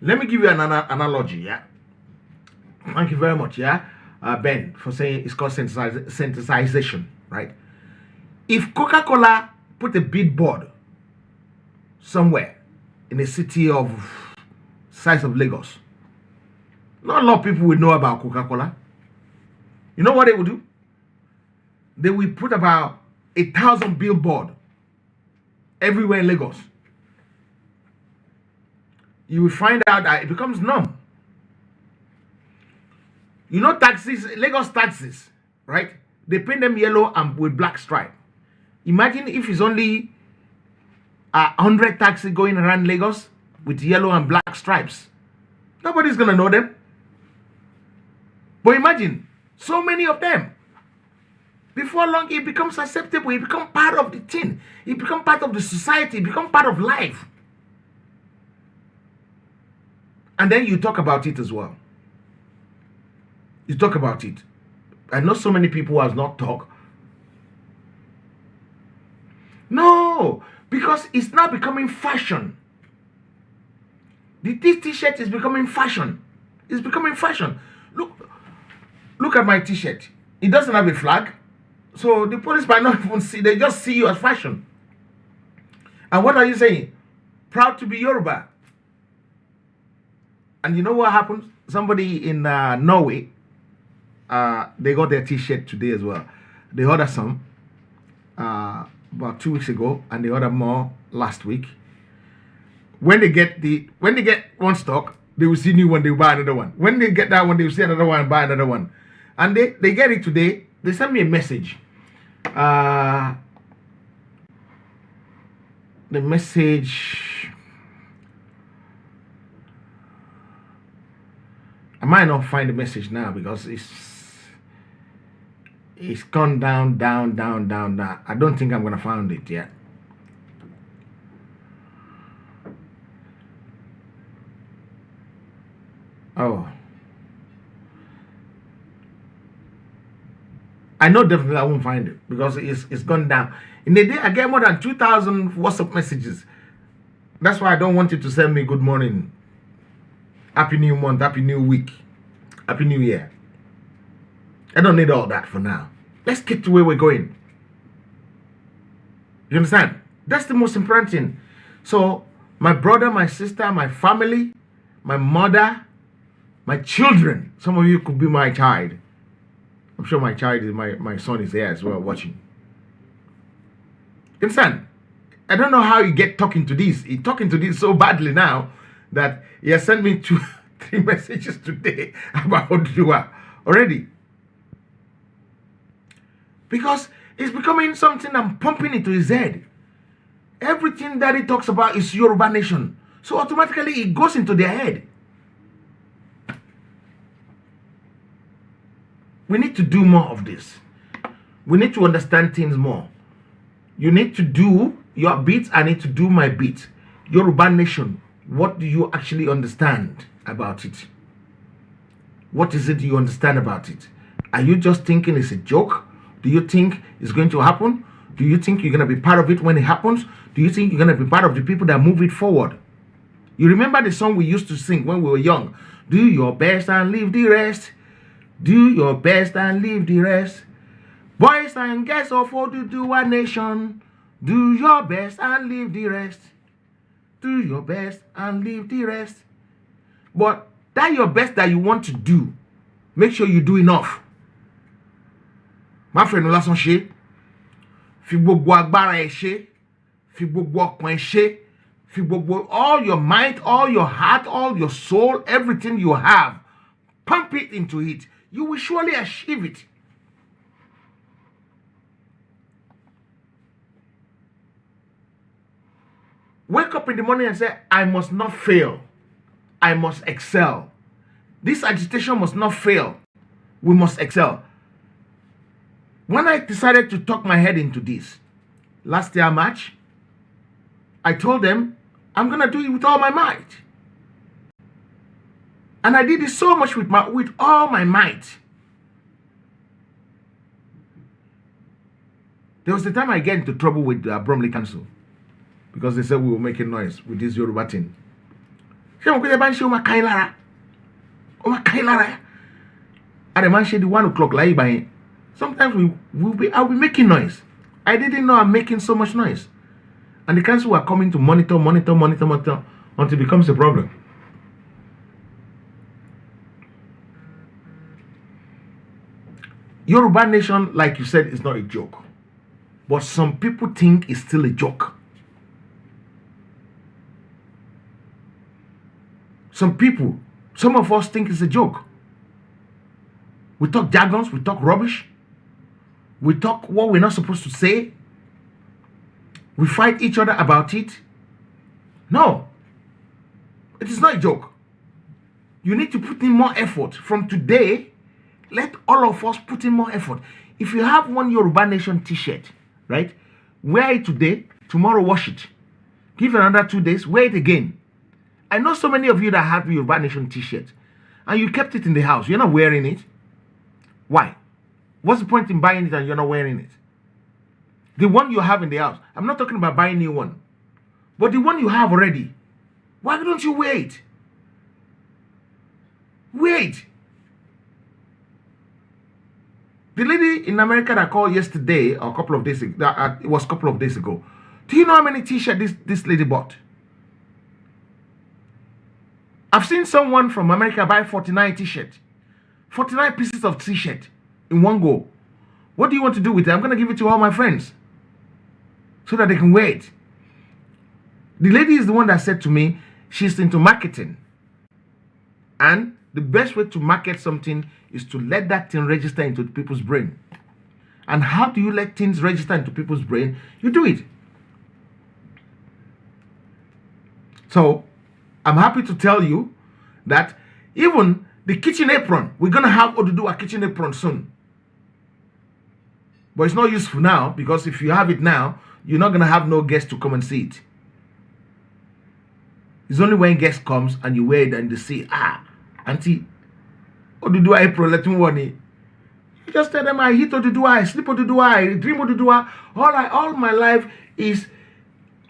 S2: Let me give you an analogy, yeah? Thank you very much, yeah?
S3: Ben for saying it's called sensitization, right? If Coca-Cola put a billboard somewhere in a city of size of Lagos, not a lot of people will know about Coca-Cola. You know what they will do? They will put about 1,000 billboard everywhere in Lagos. You will find out that it becomes numb. You know taxis, Lagos taxis, right? They paint them yellow and with black stripe. Imagine if it's only 100 taxis going around Lagos with yellow and black stripes. Nobody's gonna know them. But imagine so many of them. Before long, it becomes acceptable. It becomes part of the thing. It becomes part of the society. It becomes part of life. And then you talk about it as well. You talk about it. I know so many people who has not talked. No, because it's now becoming fashion. This t-shirt is becoming fashion. It's becoming fashion. Look at my t-shirt. It doesn't have a flag. So the police might not even see. They just see you as fashion. And what are you saying? Proud to be Yoruba. And you know what happened? Somebody in Norway, they got their t-shirt today as well. They ordered some about 2 weeks ago, and they ordered more last week. When they get one stock, they will see new one, they will buy another one. When they get that one, they will see another one and buy another one. And they get it today. They sent me a message. The message, I might not find the message now because it's gone down. I don't think I'm gonna find it yet. Oh, I know definitely I won't find it because it's gone down. In a day, I get more than 2,000 WhatsApp messages. That's why I don't want you to send me good morning, happy new month, happy new week, happy new year. I don't need all that for now. Let's get to where we're going. You understand? That's the most important thing. So, my brother, my sister, my family, my mother, my children. Some of you could be my child. I'm sure my child is my son is there as well watching. You understand? I don't know how you get talking to this. He's talking to this so badly now that he has sent me 3 messages today about Oduduwa already. Because it's becoming something I'm pumping into his head. Everything that he talks about is Yoruba Nation. So automatically it goes into their head. We need to do more of this. We need to understand things more. You need to do your bit, I need to do my bit. Yoruba Nation, what do you actually understand about it? What is it you understand about it? Are you just thinking it's a joke? Do you think it's going to happen? Do you think you're going to be part of it when it happens? Do you think you're going to be part of the people that move it forward? You remember the song we used to sing when we were young? Do your best and leave the rest. Do your best and leave the rest. Boys and girls of Oduduwa Nation, do your best and leave the rest. Do your best and leave the rest. But that your best that you want to do, make sure you do enough. My friend, lásán ṣe, fi gbogbo agbára ẹ ṣe, fi gbogbo ọkàn ẹ ṣe, fi gbogbo all your mind, all your heart, all your soul, everything you have, pump it into it. You will surely achieve it. Wake up in the morning and say, I must not fail. I must excel. This agitation must not fail. We must excel. When I decided to talk my head into this, last year March, I told them, I'm going to do it with all my might. And I did it so much with all my might. There was the time I get into trouble with Bromley Council because they said we were making noise with this Yoruba thing. At the man, the 1 o'clock, like by sometimes I'll be making noise. I didn't know I'm making so much noise. And the council were coming to monitor until it becomes a problem. Yoruba Nation, like you said, is not a joke. But some people think it's still a joke. Some of us think it's a joke. We talk jargons, we talk rubbish. We talk what we're not supposed to say. We fight each other about it. No. It is not a joke. You need to put in more effort. From today, let all of us put in more effort. If you have one Yoruba Nation t-shirt, right? Wear it today, tomorrow wash it. Give it another 2 days, wear it again. I know so many of you that have Yoruba Nation t-shirt and you kept it in the house. You're not wearing it. Why? What's the point in buying it and you're not wearing it? The one you have in the house. I'm not talking about buying a new one. But the one you have already. Why don't you wear it? Wear it. The lady in America that called yesterday or a couple of days ago, it was a couple of days ago. Do you know how many t-shirts this lady bought? I've seen someone from America buy 49 t-shirts. 49 pieces of t-shirt in one go. What do you want to do with it? I'm going to give it to all my friends so that they can wear it. The lady is the one that said to me, she's into marketing. And the best way to market something is to let that thing register into people's brain. And how do you let things register into people's brain? You do it. So, I'm happy to tell you that even the kitchen apron, we're going to have Oduduwa kitchen apron soon. But it's not useful now, because if you have it now, you're not going to have no guests to come and see it. It's only when guest comes and you wear it and they say, auntie, Oduduwa apron, let me warn you. You just tell them, I eat Oduduwa, I sleep Oduduwa, I dream Oduduwa. All my life is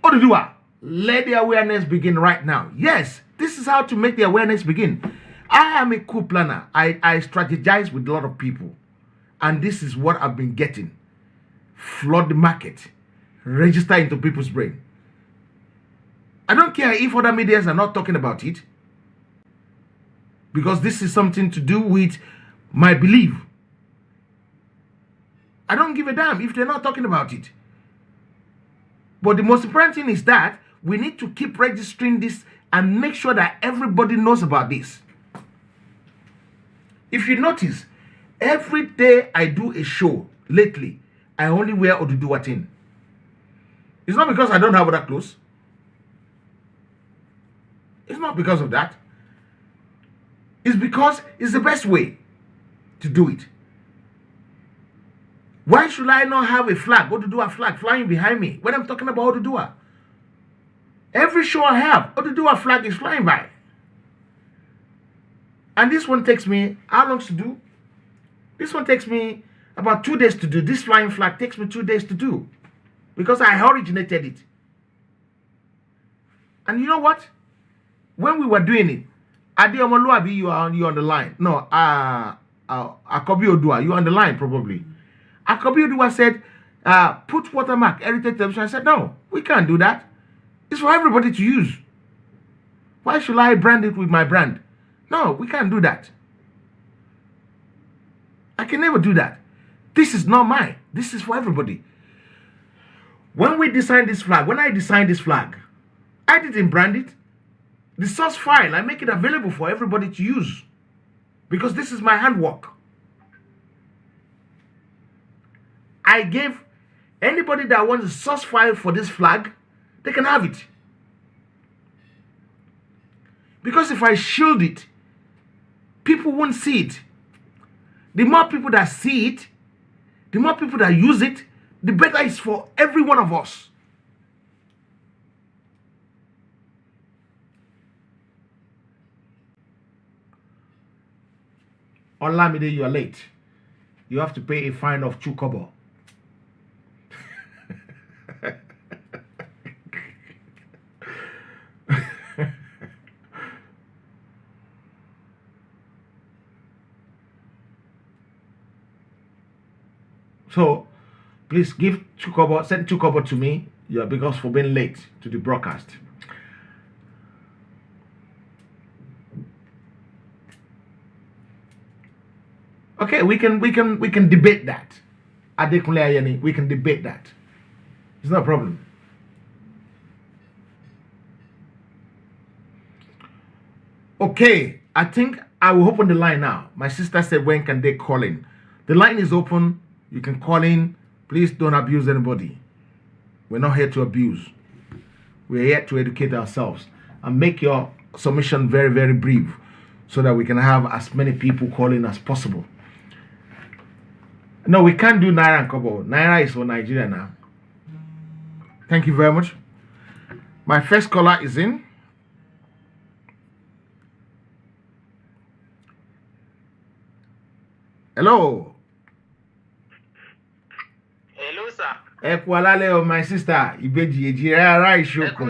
S3: Oduduwa. Let the awareness begin right now. Yes, this is how to make the awareness begin. I am a cool planner. I strategize with a lot of people. And this is what I've been getting. Flood the market. Register into people's brain. I don't care if other medias are not talking about it. Because this is something to do with my belief. I don't give a damn if they're not talking about it. But the most important thing is that we need to keep registering this and make sure that everybody knows about this. If you notice, every day I do a show lately, I only wear Oduduwa thing. It's not because I don't have other clothes. It's not because of that. It's because it's the best way to do it. Why should I not have a flag, Oduduwa flag, flying behind me when I'm talking about Oduduwa? Every show I have, Oduduwa flag is flying by. And this one takes me, how long to do? This one takes me about 2 days to do. This flying flag takes me 2 days to do. Because I originated it. And you know what? When we were doing it, Ade Omoluabi, you on the line. No, Akobi Odua, you on the line probably. Akobi Odua said, put watermark, Heritage Television. I said, no, we can't do that. It's for everybody to use. Why should I brand it with my brand? No, we can't do that. I can never do that. This is not mine. This is for everybody. When we designed this flag, when I designed this flag, I didn't brand it. The source file, I make it available for everybody to use. Because this is my handwork. I gave anybody that wants a source file for this flag, they can have it. Because if I shield it, people won't see it. The more people that see it, the more people that use it, the better it's for every one of us. Olamide, you are late. You have to pay a fine of 2 kobo. So please give 2 kobo, send 2 kobo to me. Yeah, because for being late to the broadcast. Okay, we can debate that. Adekunle Ayeni, we can debate that. It's not a problem. Okay, I think I will open the line now. My sister said, when can they call in? The line is open. You can call in. Please don't abuse anybody. We're not here to abuse. We're here to educate ourselves and make your submission very, very brief so that we can have as many people calling as possible. No, we can't do Naira and Kobo. Naira is for Nigeria now. Thank you very much. My first caller is in. Hello.
S4: Hello, sir.
S3: Ekwalale, my sister. Ibeji ejira ishoku.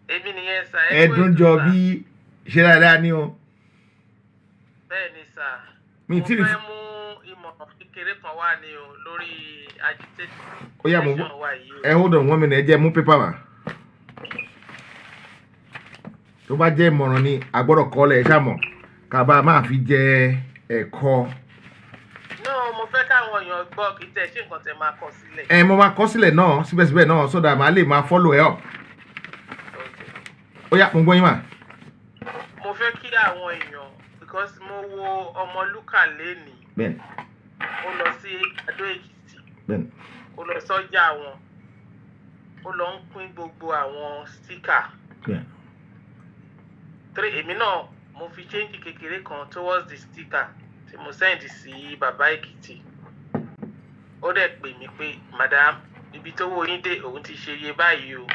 S4: Èmi nìyẹn, sir.
S3: Edun jobi ṣe dáadáa ni o.
S4: Bẹ́ẹ̀ni, sir.
S3: Mi ti rí.
S4: Mo fẹ́ mú ìmọ̀ràn kékeré kan wá ní o lórí agitation.
S3: Ó yá mo. Hold on 1 minute. Ẹ jẹ́ mú paper wá. Tó bá jẹ́ ìmọ̀ràn ni a gbọ́dọ̀ kọ lẹ̀ ṣá mọ̀. Ká bá máa fi jẹ ẹ̀kọ́.
S4: No, mo fẹ́ káwọn èèyàn gbọ́ kí tẹ̀ ṣe nǹkan tẹ̀ máa kọ sílẹ̀.
S3: Mo máa kọ sílẹ̀ náà síbẹ̀síbẹ̀ náà so that màá lè máa follow ẹ up. Ó yá mo gbọ́ yín mà.
S4: Mo fẹ́ kí àwọn èèyàn because mo wo Ọmọlúkà lẹ́nìí.
S3: Bẹ́ẹ̀ni.
S4: Ó lọ sí Adó Èkìtì.
S3: Bẹ́ẹ̀ni.
S4: Ó lọ sọ́jà wọn. Ó lọ ń pín gbogbo àwọn sticker.
S3: Bẹ́ẹ̀ni.
S4: Èmi náà mo fi change kékeré kan towards the sticker tí mo send sí bàbá Èkìtì. Ó dẹ̀ pè mí pé madam ibi tó wó yín dé òun ti ṣe iye báyìí o.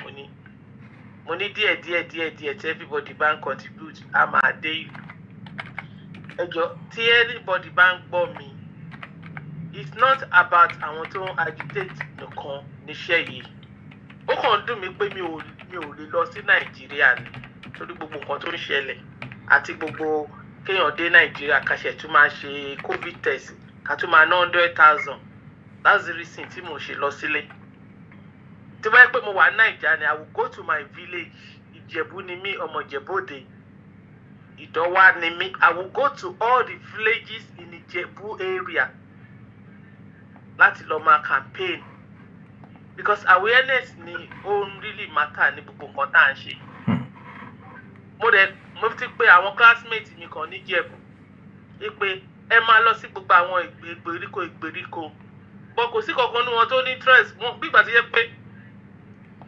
S4: Mo ní díẹ̀ tí everybody bá ń contribute a máa dé ìlú. Ẹ jọ̀ọ́ tí everybody bá ń gbọ́ mi, it's not about àwọn tó ń agitate nìkan níṣẹ́ yìí. Ó kàn dùn mí pé mi ò lè lọ sí Nàìjíríà ni torí gbogbo nǹkan tó ń ṣẹlẹ̀ àti gbogbo kéèyàn dé Nàìjíríà ká ṣe tún máa ṣe COVID test ká tún máa ná 100,000. That's the reason tí mo ṣe lọ sílé. Tí bá yẹ pé mo wà ní Nàìjíríà ni I will go to my village. Ìjẹ̀bú ni mí, ọmọ Ìjẹ̀bú-Òde. Ìdọ́wà ni mí. I will go to all the villages in Ìjẹ̀bú area láti lọ máa campaign because awareness ni ó really matter ní gbogbo nǹkan tá à ń ṣe. Mo ti pé àwọn classmates mi kan ní Ìjẹ̀bú pé ẹ máa lọ sí gbogbo àwọn ìgbèríko bọ́ kò sí kankan ní wọn tó ní interest wọn bí ìgbà tó yẹ pé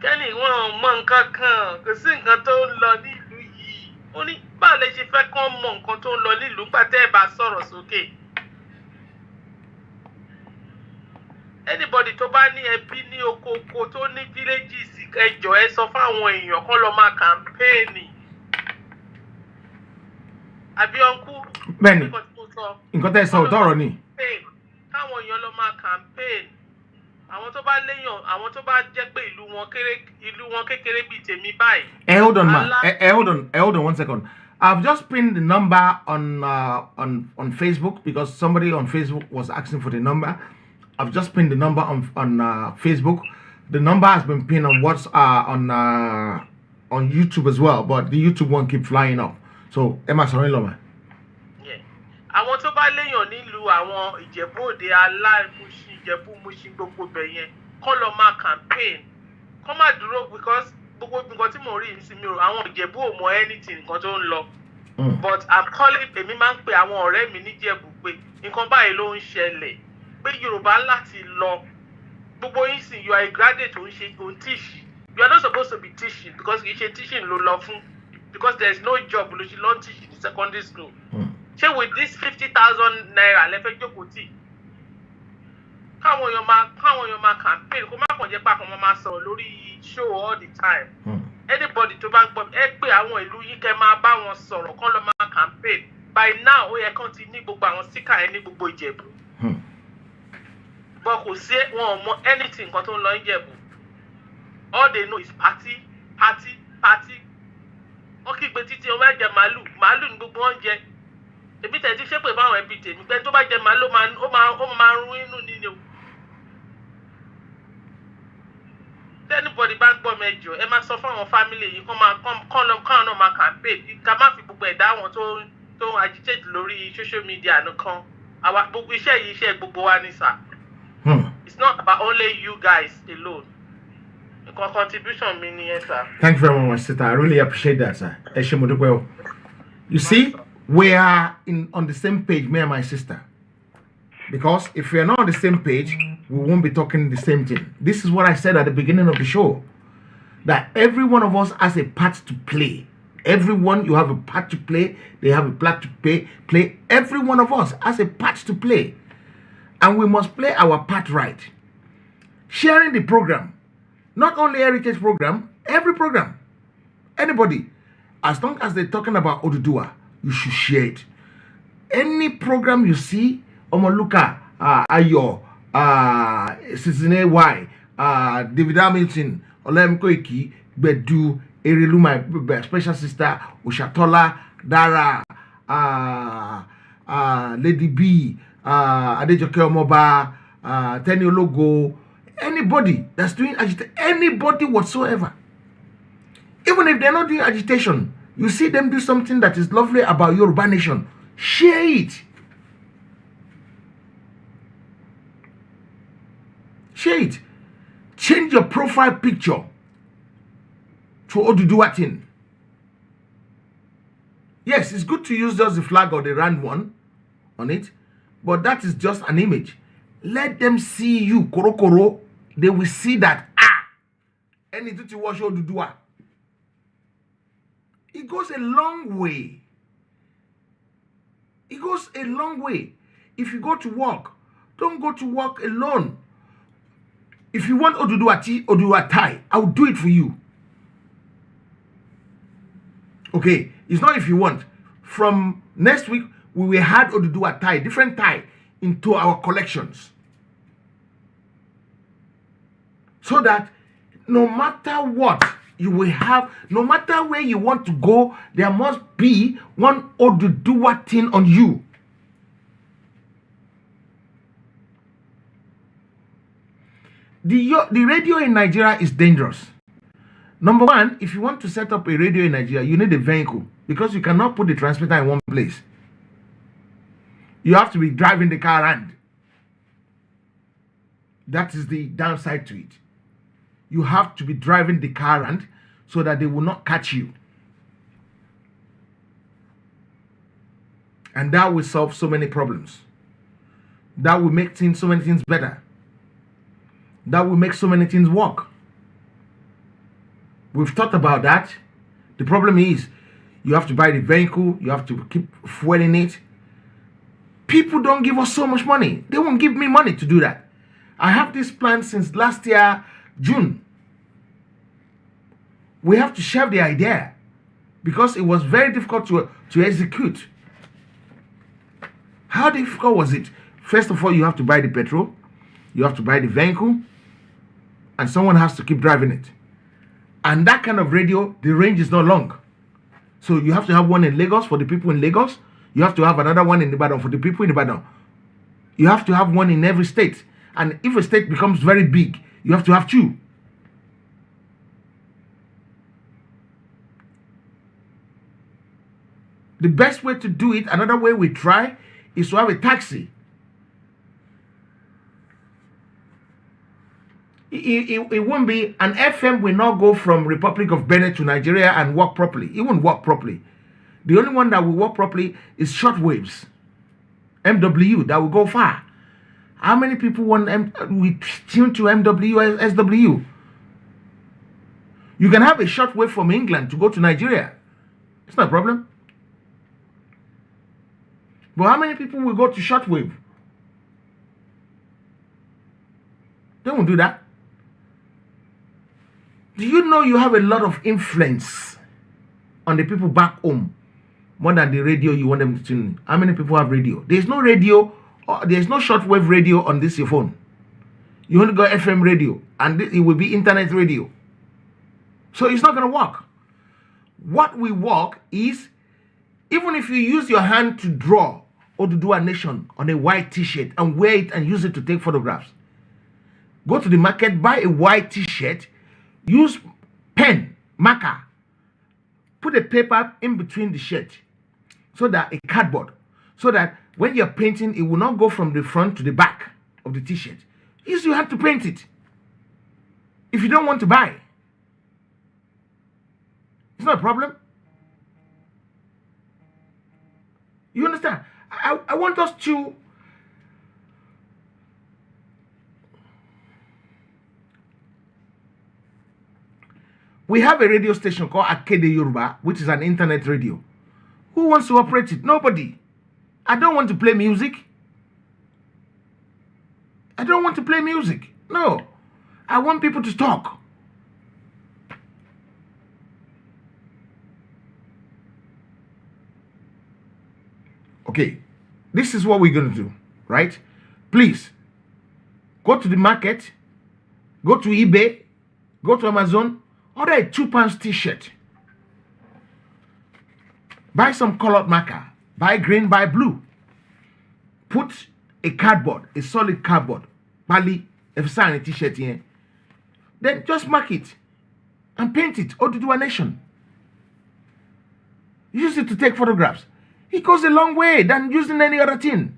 S4: kẹ́ni wọn mọ nǹkan kan kò sí nǹkan tó ń lọ nílùú yìí. Ó ní báwo lè ṣe fẹ́ kán mọ nǹkan tó ń lọ nílùú nígbà tẹ́ ẹ bá sọ̀rọ̀ sókè. Anybody tó bá ní ẹbí ní oko tó ní villages ẹ jọ̀ọ́ ẹ sọ fáwọn èèyàn kán lọ máa campaign. Àbí ọ̀nkú.
S3: Bẹ́ẹ̀ni nǹkan tẹ́ ẹ sọ òótọ́ ọ̀rọ̀ ni.
S4: Káwọn èèyàn lọ máa campaign. Àwọn tó bá léyàn, àwọn tó bá jẹ́ pé ìlú wọn kékeré bíi tèmi báyìí.
S3: Hold on ma. Hold on 1 second. I've just pinned the number on Facebook because somebody on Facebook was asking for the number. I've just pinned the number on Facebook. The number has been pinned on on YouTube as well, but the YouTube one keep flying up. So Emma Sorinloma.
S4: Yeah. Àwọn tó bá léyàn nílùú àwọn Ìjẹ̀bú-Òde Aláìmúṣin Ìjẹ̀bú-Múṣin gbogbo bẹ̀yẹn kọ́ lọ máa campaign. Kọ́ máa dúró because gbogbo nǹkan tí mo rí ní sinmi o àwọn Ìjẹ̀bú ò mọ anything nǹkan tó ń lọ. But I'm calling èmi máa ń pe àwọn ọ̀rẹ́ mi níjẹ̀bú pé nǹkan báyìí ló ń ṣẹlẹ̀ pé Yorùbá láti lọ. Gbogbo yín sìn you are a graduate ò ń teach. You are not supposed to be teaching because kì í ṣe teaching ló lọ fún. Because there is no job ló ṣe lọ teach in secondary school. Ṣé with this 50,000 naira lẹ́fẹ̀ẹ́ jókòó tì? Káwọn èèyàn máa campaign kó má kàn jẹ́ pé àkànmọ́ máa sọ̀rọ̀ lórí show all the time. Anybody tó bá ń gbọ́ ẹ pé àwọn ìlú yìí kẹ́ máa bá wọn sọ̀rọ̀ kán lọ máa campaign. By now ó yẹ kán ti ní gbogbo àwọn sticker yẹn ní gbogbo Ìjẹ̀bú. But kò sí wọn ò mọ anything nǹkan tó ń lọ ní Ìjẹ̀bú. All they know is party. Wọ́n kígbe títí ọmọ ẹ̀jẹ̀ màálù ní gbogbo wọn jẹ. èmi tẹ̀ ti ṣépè báwọn ẹbí tèmi pé tó bá jẹ màá ló máa rún inú nínú. Anybody bá ń gbọ́ mẹ́jọ ẹ máa sọ fún àwọn family yìí kán náà máa campaign ká má fi gbogbo ẹ̀dá àwọn tó agitate lórí social media nìkan àwa gbogbo iṣẹ́ yìí iṣẹ́ gbogbo wa ní sà. It's not about only you guys alone. Nǹkan contribution mi nìyẹn sà.
S3: Thank you very much, sister. I really appreciate that, sir. Ẹ ṣé mo dúpẹ́ o. You see, we are on the same page, me and my sister. Because if we are not on the same page, we won't be talking the same thing. This is what I said at the beginning of the show. That every one of us has a part to play. Everyone, you have a part to play. They have a part to play. Every one of us has a part to play. And we must play our part right. Sharing the program. Not only Heritage program, every program. Anybody. As long as they're talking about Oduduwa, you should share it. Any program you see, Omoluka, Ayo, Sizine Y, David Hamilton, Olem Koiki, Bedu, Erilu, my special sister, Ushatola, Dara, Lady B, Adejoke Omoba, Tenio Logo, anybody that's doing agitation, anybody whatsoever. Even if they're not doing agitation, you see them do something that is lovely about Yoruba Nation. Share it. Share it. Change your profile picture to Oduduwa thing. Yes, it's good to use just the flag or the round one on it, but that is just an image. Let them see you, Korokoro. They will see that, any duty watch Oduduwa. It goes a long way. It goes a long way. If you go to work, don't go to work alone. If you want Oduduwa tie, I'll do it for you. Okay, it's not if you want. From next week, we will add Oduduwa tie, different tie, into our collections. So that no matter what you will have, no matter where you want to go, there must be one Oduduwa thing on you. The radio in Nigeria is dangerous. Number one, if you want to set up a radio in Nigeria, you need a vehicle because you cannot put the transmitter in one place. You have to be driving the car around. That is the downside to it. You have to be driving the car around so that they will not catch you. And that will solve so many problems. That will make so many things better. That will make so many things work. We've thought about that. The problem is you have to buy the vehicle, you have to keep fueling it. People don't give us so much money. They won't give me money to do that. I have this plan since last year, June. We have to shelve the idea because it was very difficult to execute. How difficult was it? First of all, you have to buy the petrol, you have to buy the vehicle, and someone has to keep driving it. And that kind of radio, the range is not long. So you have to have one in Lagos for the people in Lagos. You have to have another one in Ibadan for the people in Ibadan. You have to have one in every state. And if a state becomes very big, you have to have two. The best way to do it, another way we try, is to have a taxi. It won't be, an FM will not go from Republic of Benin to Nigeria and work properly. It won't work properly. The only one that will work properly is shortwaves. MW, that will go far. How many people we tune to MW, SW? You can have a shortwave from England to go to Nigeria. It's not a problem. But how many people will go to shortwave? They won't do that. Do you know you have a lot of influence on the people back home more than the radio you want them to tune in? How many people have radio? There's no radio, there's no shortwave radio on this your phone. You only got FM radio, and it will be internet radio. So it's not going to work. What will work is Even if you use your hand to draw Oduduwa Nation on a white t-shirt and wear it and use it to take photographs, go to the market, buy a white t-shirt, use pen, marker, put a paper in between the shirt, so that a cardboard, so that when you're painting, it will not go from the front to the back of the t-shirt. Use your hand to paint it. If you don't want to buy, it's not a problem. You understand? I want us to we have a radio station called Agitation Yoruba, which is an internet radio. Who wants to operate it? Nobody. I don't want to play music. I don't want to play music. No. I want people to talk. Okay. This is what we're going to do, right? Please, go to the market, go to eBay, go to Amazon, order a £2 t-shirt. Buy some colored marker. Buy green, buy blue. Put a cardboard, a solid cardboard. Bali, if you sign a t-shirt here. Then just mark it and paint it. Oduduwa Nation. Use it to take photographs. It goes a long way than using any other thing.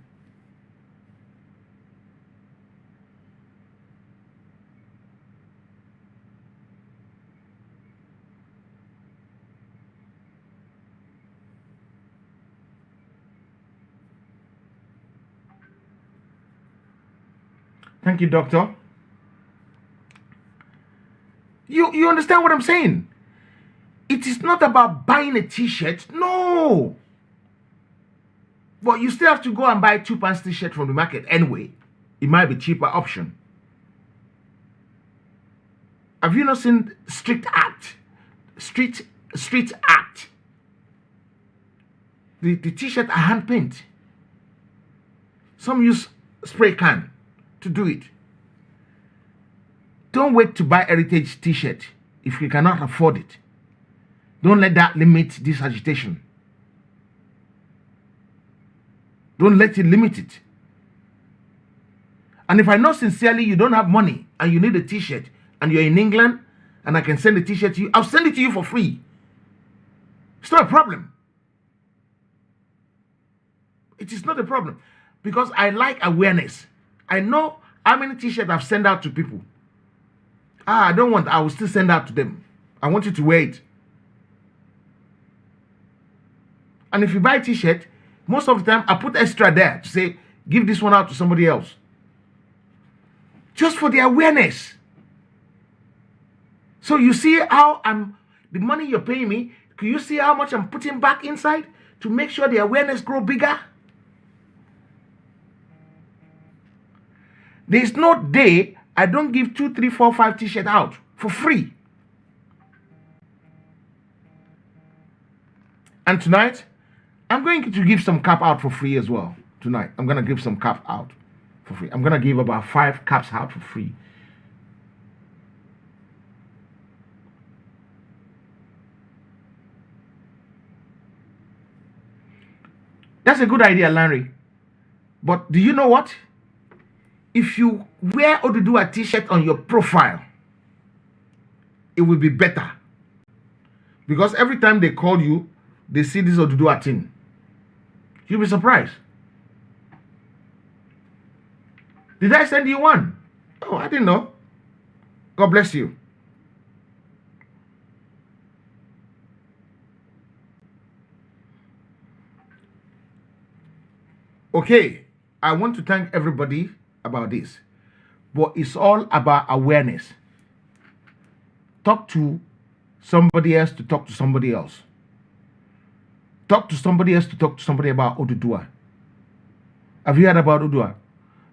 S3: Thank you, doctor. You understand what I'm saying? It is not about buying a t-shirt. No. But you still have to go and buy a £2 t-shirt from the market anyway. It might be a cheaper option. Have you not seen street art? Street art. The t-shirt are hand paint. Some use spray can to do it. Don't wait to buy heritage t-shirt if you cannot afford it. Don't let that limit this agitation. Don't let it limit it. And if I know sincerely you don't have money and you need a t-shirt and you're in England and I can send a t-shirt to you, I'll send it to you for free. It's not a problem. It is not a problem. Because I like awareness. I know how many t-shirts I've sent out to people. I don't want, I will still send out to them. I want you to wear it. And if you buy a t-shirt, most of the time I put extra there to say, give this one out to somebody else. Just for the awareness. So you see how the money you're paying me, can you see how much I'm putting back inside to make sure the awareness grow bigger? There is no day I don't give 2, 3, 4, 5 t-shirts out for free. And tonight, I'm going to give some cap out for free as well. Tonight, I'm going to give some cap out for free. I'm going to give about 5 caps out for free. That's a good idea, Larry. But do you know what? If you wear Oduduwa t-shirt on your profile, it will be better. Because every time they call you, they see this Oduduwa thing. You'll be surprised. Did I send you one? Oh, I didn't know. God bless you. Okay, I want to thank everybody about this, but it's all about awareness. Talk to somebody else to talk to somebody else. Talk to somebody else to talk to somebody about Oduduwa. Have you heard about Oduduwa?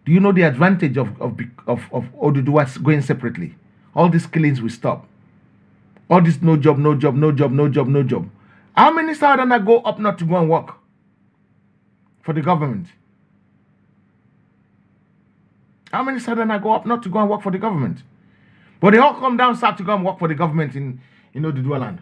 S3: Do you know the advantage of Oduduwa going separately? All these killings will stop. All this no job. How many Southerners go up north to go and work for the government? How many Southerners go up north to go and work for the government? But they all come down south to go and work for the government in Oduduwa land.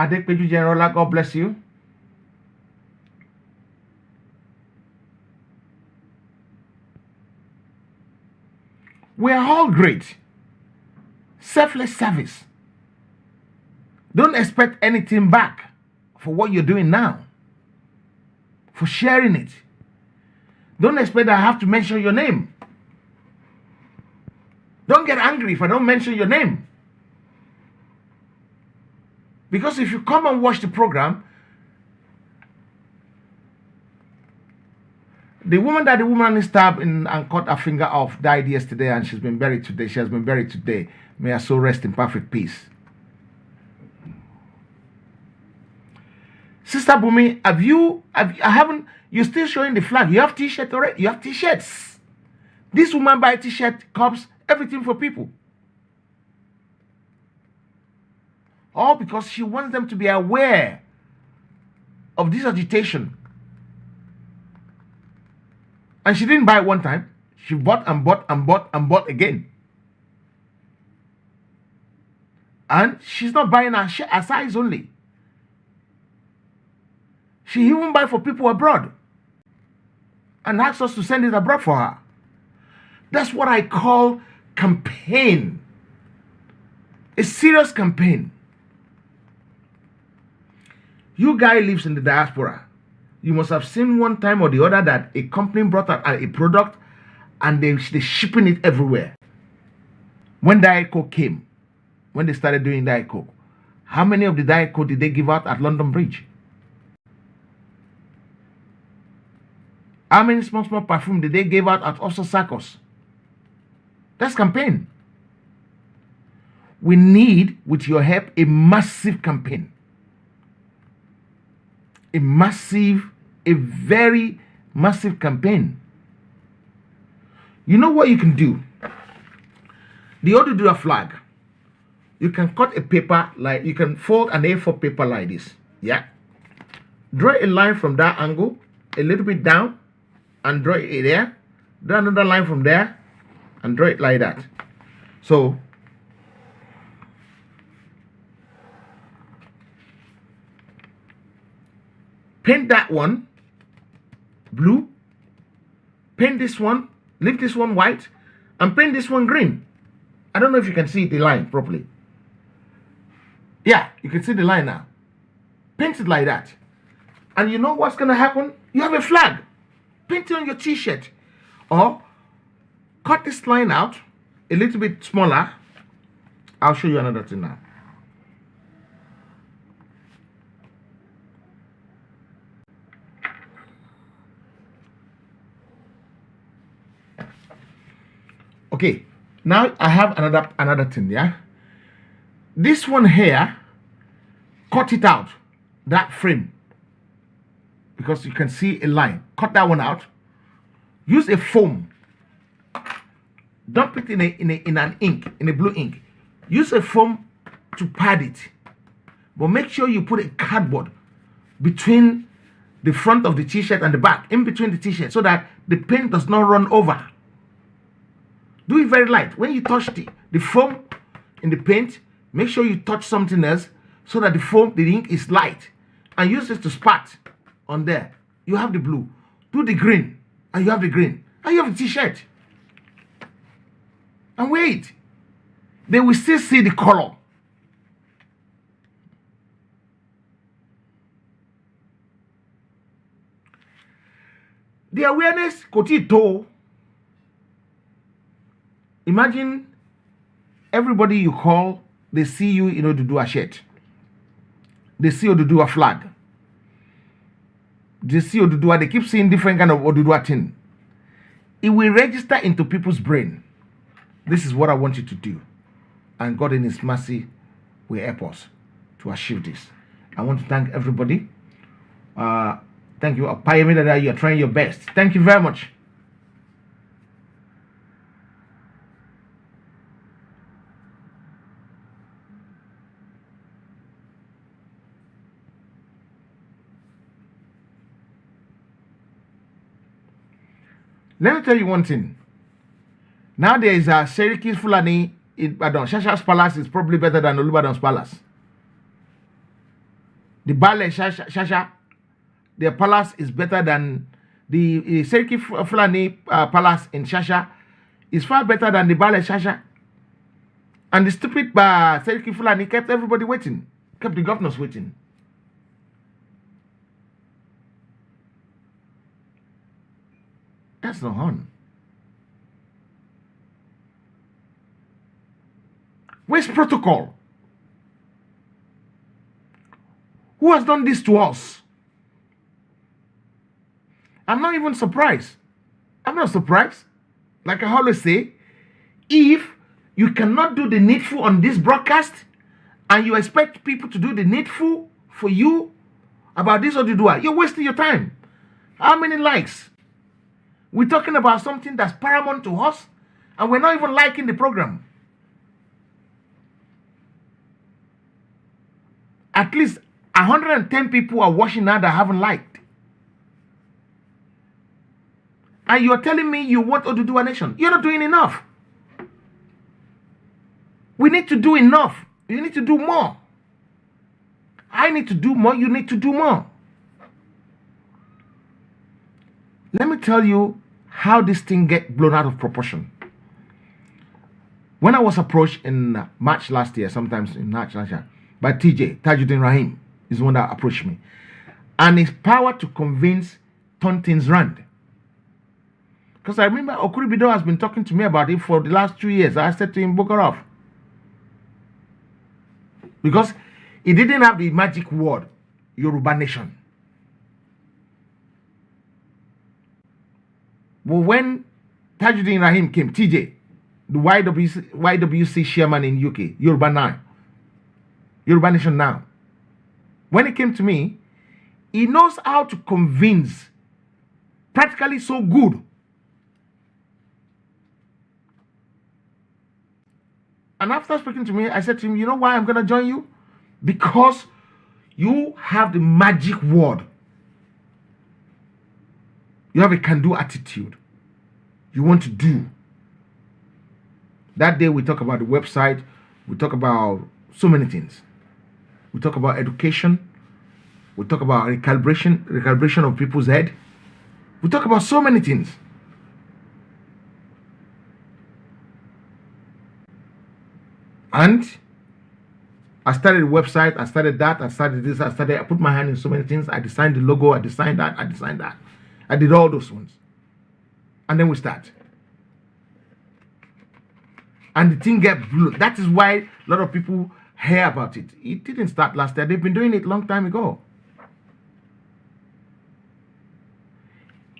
S3: Adekpeju General, God bless you. We are all great. Selfless service. Don't expect anything back for what you're doing now, for sharing it. Don't expect that I have to mention your name. Don't get angry if I don't mention your name. Because if you come and watch the program, the woman stabbed and cut her finger off died yesterday, and she's been buried today. She has been buried today. May her soul rest in perfect peace. Sister Bumi, you're still showing the flag. You have t-shirts already. You have t-shirts. This woman buy t-shirt, cups, everything for people. All because she wants them to be aware of this agitation. And she didn't buy it one time. She bought and bought and bought and bought again. And she's not buying a size only. She even buy for people abroad and asks us to send it abroad for her. That's what I call campaign. A serious campaign. You guy lives in the diaspora. You must have seen one time or the other that a company brought out a product and they're shipping it everywhere. When Diet Coke came, when they started doing Diet Coke, how many of the Diet Coke did they give out at London Bridge? How many small perfume did they give out at Oxford Circus? That's campaign. We need, with your help, a massive campaign. A very massive campaign. You know what you can do? The Oduduwa flag. You can cut a paper, like you can fold an A4 paper like this. Yeah. Draw a line from that angle, a little bit down, and draw it there. Draw another line from there, and draw it like that. So, paint that one blue, paint this one, leave this one white, and paint this one green. I don't know if you can see the line properly. Yeah, you can see the line now. Paint it like that. And you know what's going to happen? You have a flag. Paint it on your t-shirt. Or cut this line out a little bit smaller. I'll show you another thing now. Okay, now I have another thing, yeah. This one here, cut it out, that frame, because you can see a line. Cut that one out. Use a foam. Dump it in a blue ink. Use a foam to pad it, but make sure you put a cardboard between the front of the t-shirt and the back, in between the t-shirt, so that the paint does not run over. Do it very light. When you touch the foam in the paint, make sure you touch something else so that the ink is light, and use it to spat on there. You have the blue. Do the green, and you have the green, and you have the t-shirt. And wait, they will still see the color. The awareness, Kotito. Imagine everybody you call, they see you in Oduduwa shirt. They see Oduduwa flag. They see Oduduwa, they keep seeing different kind of Oduduwa thing. It will register into people's brain. This is what I want you to do. And God in His mercy will help us to achieve this. I want to thank everybody. Thank you, Pioneer, that you are trying your best. Thank you very much. Let me tell you one thing. Now there is a Seriki Fulani in Badon. Shasha's palace is probably better than Olubadan's palace. The Bale Shasha, their palace is better than the Seriki Fulani palace in Shasha is far better than the Bale Shasha. And the stupid Seriki Fulani kept everybody waiting, kept the governors waiting. That's not on. Where's protocol? Who has done this to us? I'm not even surprised. I'm not surprised. Like I always say, if you cannot do the needful on this broadcast and you expect people to do the needful for you about this or the doer, you're wasting your time. How many likes? We're talking about something that's paramount to us and we're not even liking the program. At least 110 people are watching now that haven't liked. And you're telling me you want Oduduwa Nation. You're not doing enough. We need to do enough. You need to do more. I need to do more. You need to do more. Let me tell you how this thing get blown out of proportion. When I was approached in March last year, sometimes in March last year, by Tajuddin Rahim, is the one that approached me. And his power to convince turned things round. Because I remember Okuribido has been talking to me about it for the last 2 years. I said to him, book her off. Because he didn't have the magic word, Yoruba Nation. But when Tajuddin Rahim came, TJ, the YWC chairman in UK, Yoruba Nation now. When he came to me, he knows how to convince, practically so good. And after speaking to me, I said to him, you know why I'm going to join you? Because you have the magic word. You have a can-do attitude. You want to do. That day we talk about the website. We talk about so many things. We talk about education. We talk about recalibration of people's head. We talk about so many things. And I started a website, I started that, I started this, I put my hand in so many things. I designed the logo, I designed that. I did all those ones. And then we start. And the thing get blew. That is why a lot of people hear about it. It didn't start last year. They've been doing it a long time ago.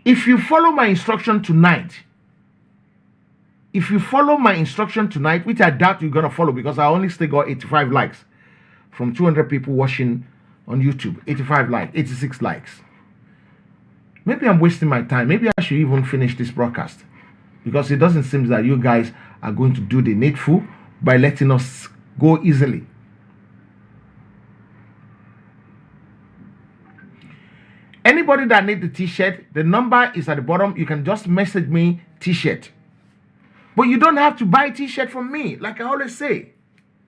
S3: If you follow my instruction tonight, which I doubt you're going to follow because I only still got 85 likes from 200 people watching on YouTube. 85 likes, 86 likes. Maybe I'm wasting my time. Maybe I should even finish this broadcast because it doesn't seem that you guys are going to do the needful by letting us go easily. Anybody that needs the t-shirt, the number is at the bottom. You can just message me t-shirt. But you don't have to buy a t-shirt from me, like I always say.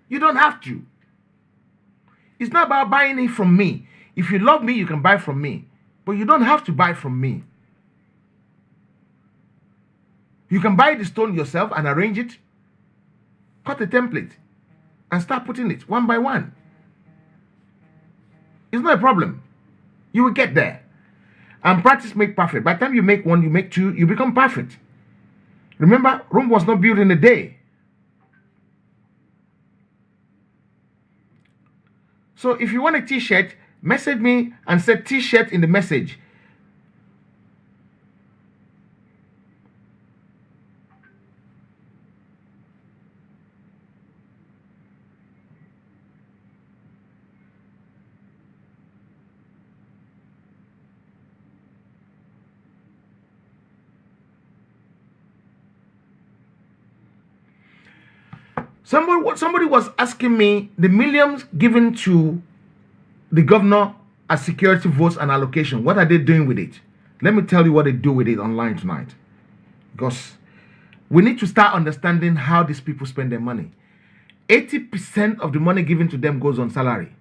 S3: You don't have to. It's not about buying it from me. If you love me, you can buy from me. But you don't have to buy from me. You can buy the stone yourself and arrange it, cut a template, and start putting it one by one. It's not a problem. You will get there. And practice make perfect. By the time you make one, you make two, you become perfect. Remember, Rome was not built in a day. So if you want a t-shirt, message me and say t-shirt in the message. Somebody was asking me the millions given to the governor as security votes and allocation. What are they doing with it? Let me tell you what they do with it online tonight. Because we need to start understanding how these people spend their money. 80% of the money given to them goes on salary.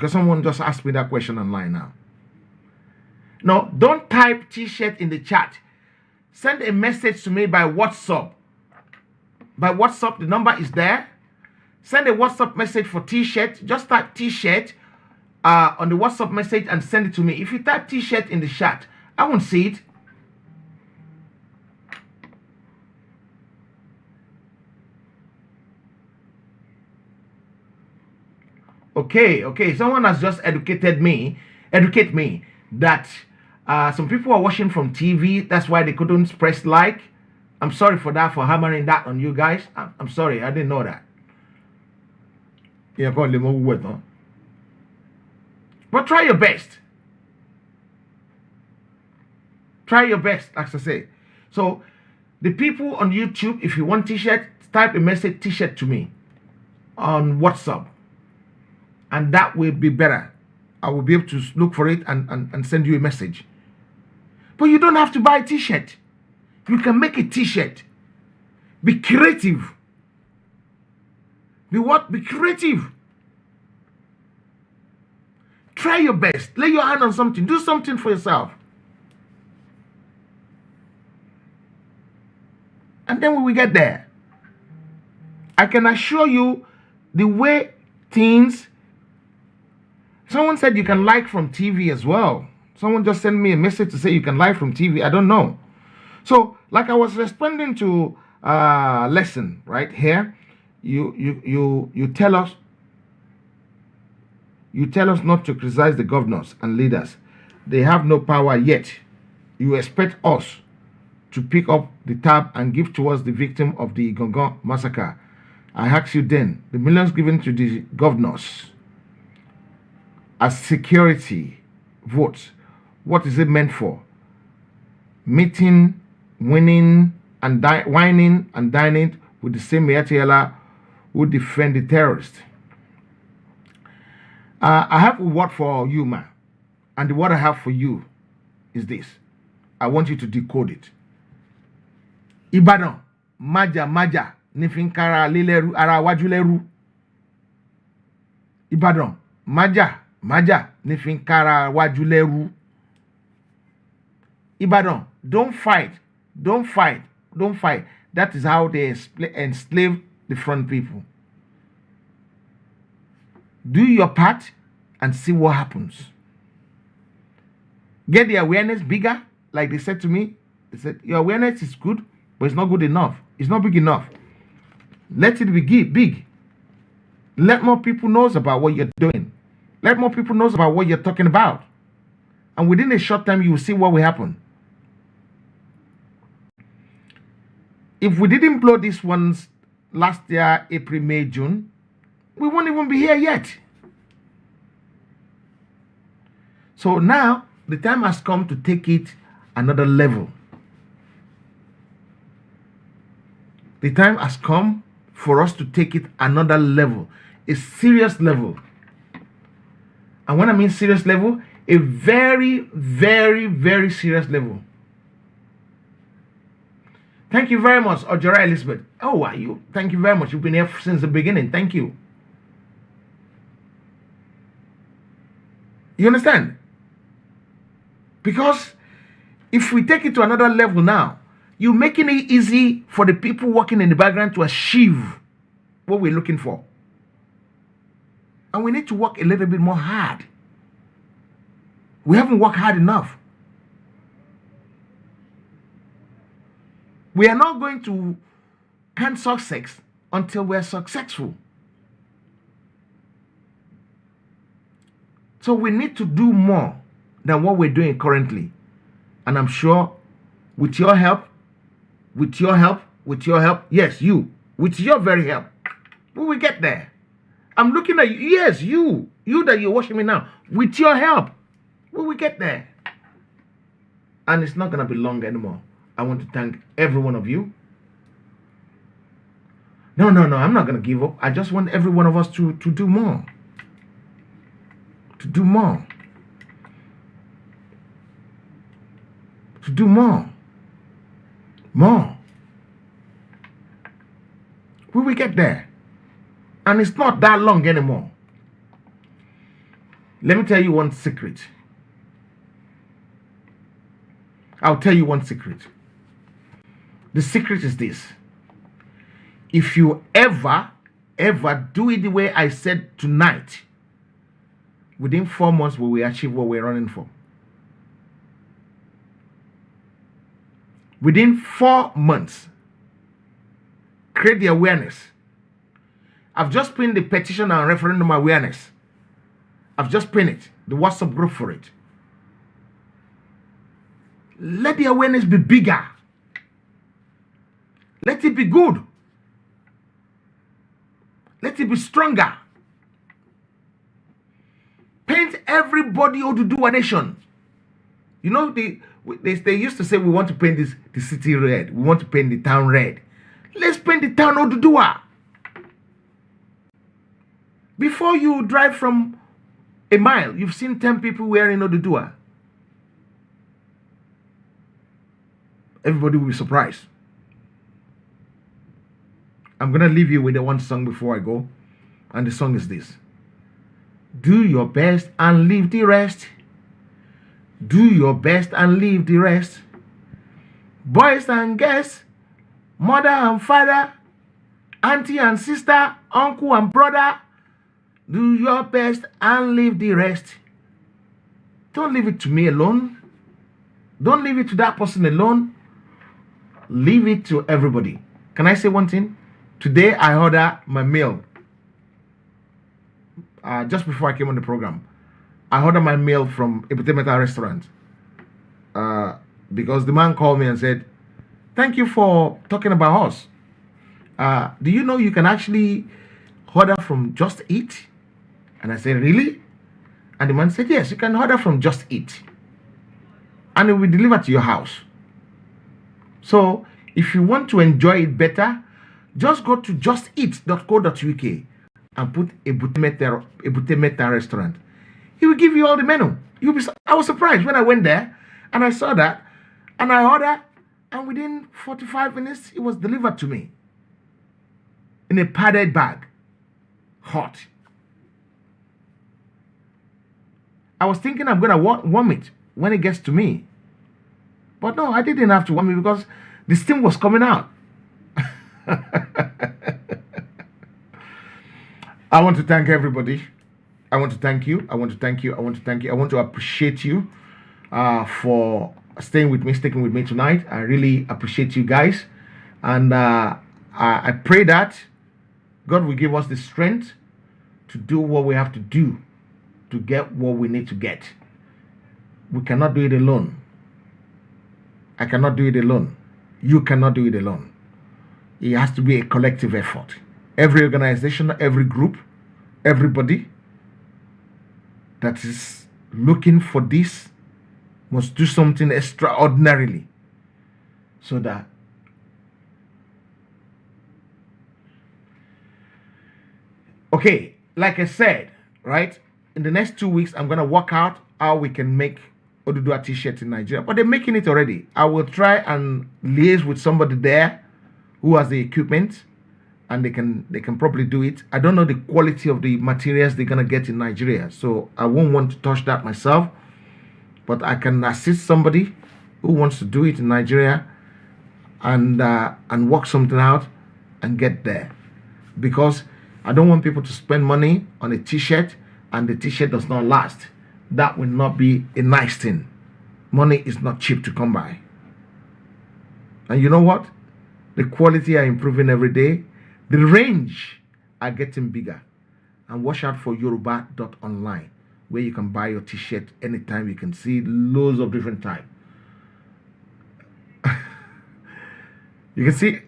S3: Because someone just asked me that question online now. No, don't type T-shirt in the chat. Send a message to me by WhatsApp. By WhatsApp, the number is there. Send a WhatsApp message for T-shirt. Just type T-shirt on the WhatsApp message and send it to me. If you type T-shirt in the chat, I won't see it. Okay. Someone has just educate me that some people are watching from TV. That's why they couldn't press like. I'm sorry for that, for hammering that on you guys. I'm sorry, I didn't know that. But try your best. Try your best, as I say. So, the people on YouTube, if you want T-shirt, type a message T-shirt to me on WhatsApp. And that will be better. I will be able to look for it and send you a message. But you don't have to buy a T-shirt. You can make a T-shirt. Be creative. Be what? Be creative. Try your best. Lay your hand on something. Do something for yourself. And then when we get there, I can assure you the way things... Someone said you can like from TV as well. Someone just sent me a message to say you can like from TV. I don't know. So, like I was responding to a lesson right here, you tell us not to criticize the governors and leaders. They have no power yet. You expect us to pick up the tab and give towards the victim of the Gongon massacre. I ask you then, the millions given to the governors as security votes, what is it meant for? Meeting, winning, and whining and dining with the same Mayatiela who defend the terrorists. I have a word for you, ma. And the word I have for you is this. I want you to decode it. Ibadan, maja, nifinkara lileru, ara wajuleru. Ibadan, maja, nifinkara wajuleru. Ibadan, don't fight. That is how they enslave the front people. Do your part and see what happens. Get the awareness bigger, like they said to me. They said, your awareness is good, but it's not good enough. It's not big enough. Let it be big. Let more people know about what you're doing. Let more people know about what you're talking about. And within a short time, you will see what will happen. If we didn't blow these ones last year, April, May, June, we won't even be here yet. So now, the time has come to take it another level. The time has come for us to take it another level. A serious level. And when I mean serious level, a very, very, very serious level. Thank you very much, Ojora Elizabeth. Oh, are you? Thank you very much. You've been here since the beginning. Thank you. You understand? Because if we take it to another level now, you're making it easy for the people working in the background to achieve what we're looking for. And we need to work a little bit more hard. We haven't worked hard enough. We are not going to count success until we're successful. So we need to do more than what we're doing currently. And I'm sure with your help, yes, you, with your very help, we will get there. I'm looking at you, yes, you that you're watching me now, with your help, we will get there. And it's not going to be long anymore. I want to thank every one of you. No, I'm not going to give up. I just want every one of us to do more. To do more. To do more. More. We will get there. And it's not that long anymore. Let me tell you one secret. I'll tell you one secret. The secret is this. If you ever do it the way I said tonight, within 4 months we will achieve what we're running for. Within 4 months, create the awareness. I've just pinned the petition and referendum awareness. I've just pinned it, the WhatsApp group for it. Let the awareness be bigger. Let it be good. Let it be stronger. Paint everybody Yoruba Nation. You know, they used to say we want to paint the city red. We want to paint the town red. Let's paint the town Oduduwa. Before you drive from a mile, you've seen 10 people wearing Oduduwa. Everybody will be surprised. I'm going to leave you with the one song before I go. And the song is this. Do your best and leave the rest. Do your best and leave the rest. Boys and girls, mother and father, auntie and sister, uncle and brother, do your best and leave the rest. Don't leave it to me alone. Don't leave it to that person alone. Leave it to everybody. Can I say one thing? Today I ordered my meal. Just before I came on the program, I ordered my meal from a Petition restaurant. Because the man called me and said, "Thank you for talking about us. Do you know you can actually order from Just Eat?" And I said, "Really?" And the man said, "Yes, you can order from Just Eat. And it will be delivered to your house." So if you want to enjoy it better, just go to justeat.co.uk and put a Butemeta restaurant. He will give you all the menu. I was surprised when I went there and I saw that and I ordered, and within 45 minutes it was delivered to me in a padded bag, hot. I was thinking I'm gonna warm it when it gets to me, but no, I didn't have to warm it because the steam was coming out. I want to thank everybody. I want to thank you. I want to thank you. I want to thank you. I want to appreciate you for staying with me, sticking with me tonight. I really appreciate you guys. And I pray that God will give us the strength to do what we have to do to get what we need to get. We cannot do it alone. I cannot do it alone. You cannot do it alone. It has to be a collective effort. Every organization, every group, everybody that is looking for this must do something extraordinarily so that okay, like I said, right, in the next 2 weeks I'm going to work out how we can make Oduduwa t-shirt in Nigeria, but they're making it already. I will try and liaise with somebody there who has the equipment and they can probably do it. I don't know the quality of the materials they're gonna get in Nigeria, so I won't want to touch that myself, but I can assist somebody who wants to do it in Nigeria and work something out and get there, because I don't want people to spend money on a t-shirt and the t-shirt does not last. That will not be a nice thing. Money is not cheap to come by. And you know what? The quality are improving every day. The range are getting bigger. And watch out for Yoruba.online, where you can buy your t-shirt anytime. You can see loads of different types. You can see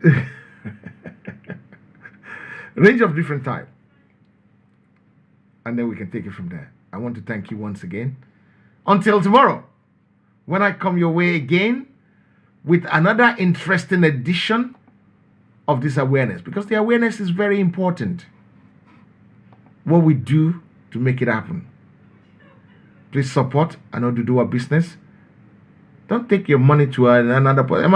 S3: range of different types. And then we can take it from there. I want to thank you once again. Until tomorrow, when I come your way again with another interesting edition of this awareness, because the awareness is very important. What we do to make it happen. Please support and Oduduwa business. Don't take your money to another person.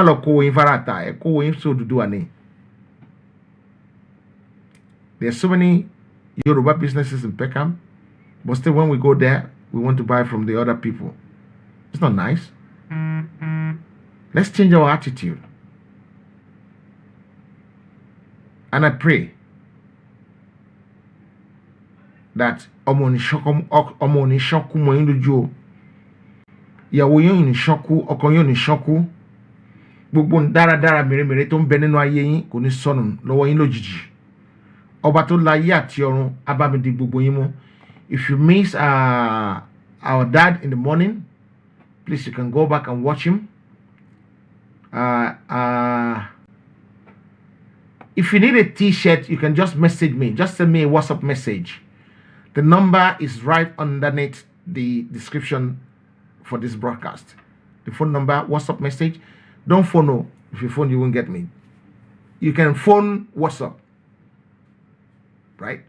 S3: There are so many Yoruba businesses in Peckham. But still, when we go there, we want to buy from the other people. It's not nice. Let's change our attitude. And I pray that omoni shoku mo yin loju, ìyàwó yín ní shoku, ọkọ yín ní shoku, gbogbo dáradára mèremère tó ń bẹ nínú ayé yín kò ní sọnù lọ́wọ́ yín lójijì. Ọba tó láyé àti ọ̀run á bá mi di gbogbo yín mú. If you miss our dad in the morning, please you can go back and watch him. If you need a t-shirt, you can just message me. Just send me a WhatsApp message. The number is right underneath the description for this broadcast. The phone number, WhatsApp message. Don't phone. No. If you phone, you won't get me. You can phone WhatsApp. Right?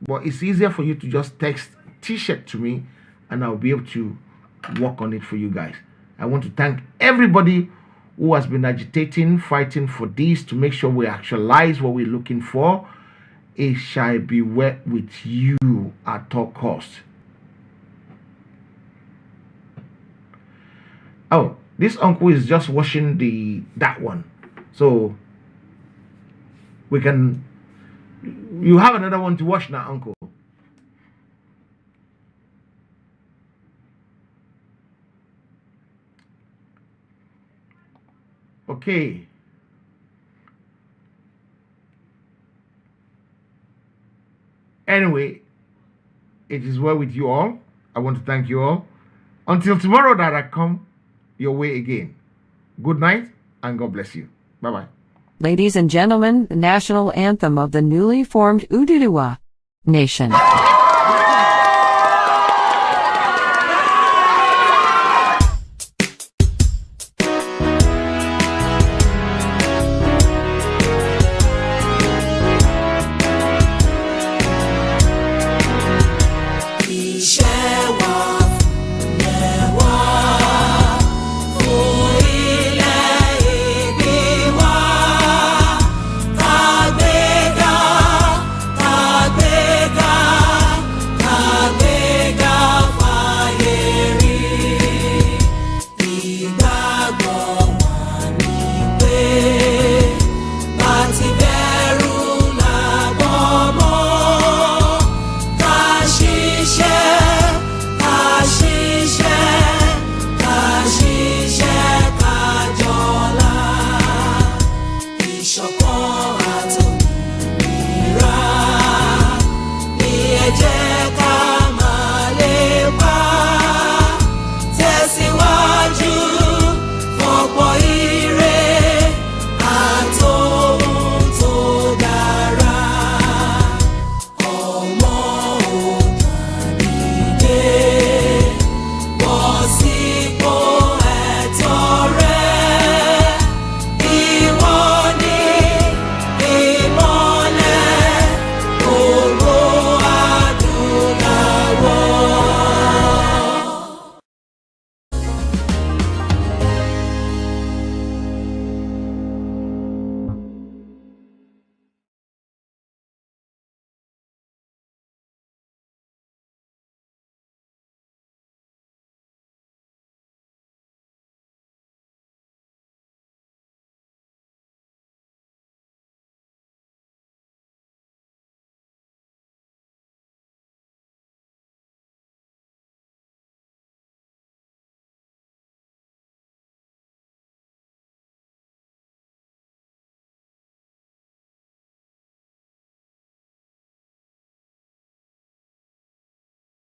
S3: But it's easier for you to just text t-shirt to me and I'll be able to work on it for you guys. I want to thank everybody who has been agitating, fighting for this to make sure we actualize what we're looking for. It shall be well with you at all costs. Oh, this uncle is just washing that one. So we can, you have another one to wash now, uncle. Okay. Anyway, it is well with you all. I want to thank you all. Until tomorrow that I come your way again. Good night and God bless you. Bye-bye.
S1: Ladies and gentlemen, the national anthem of the newly formed Ududuwa Nation.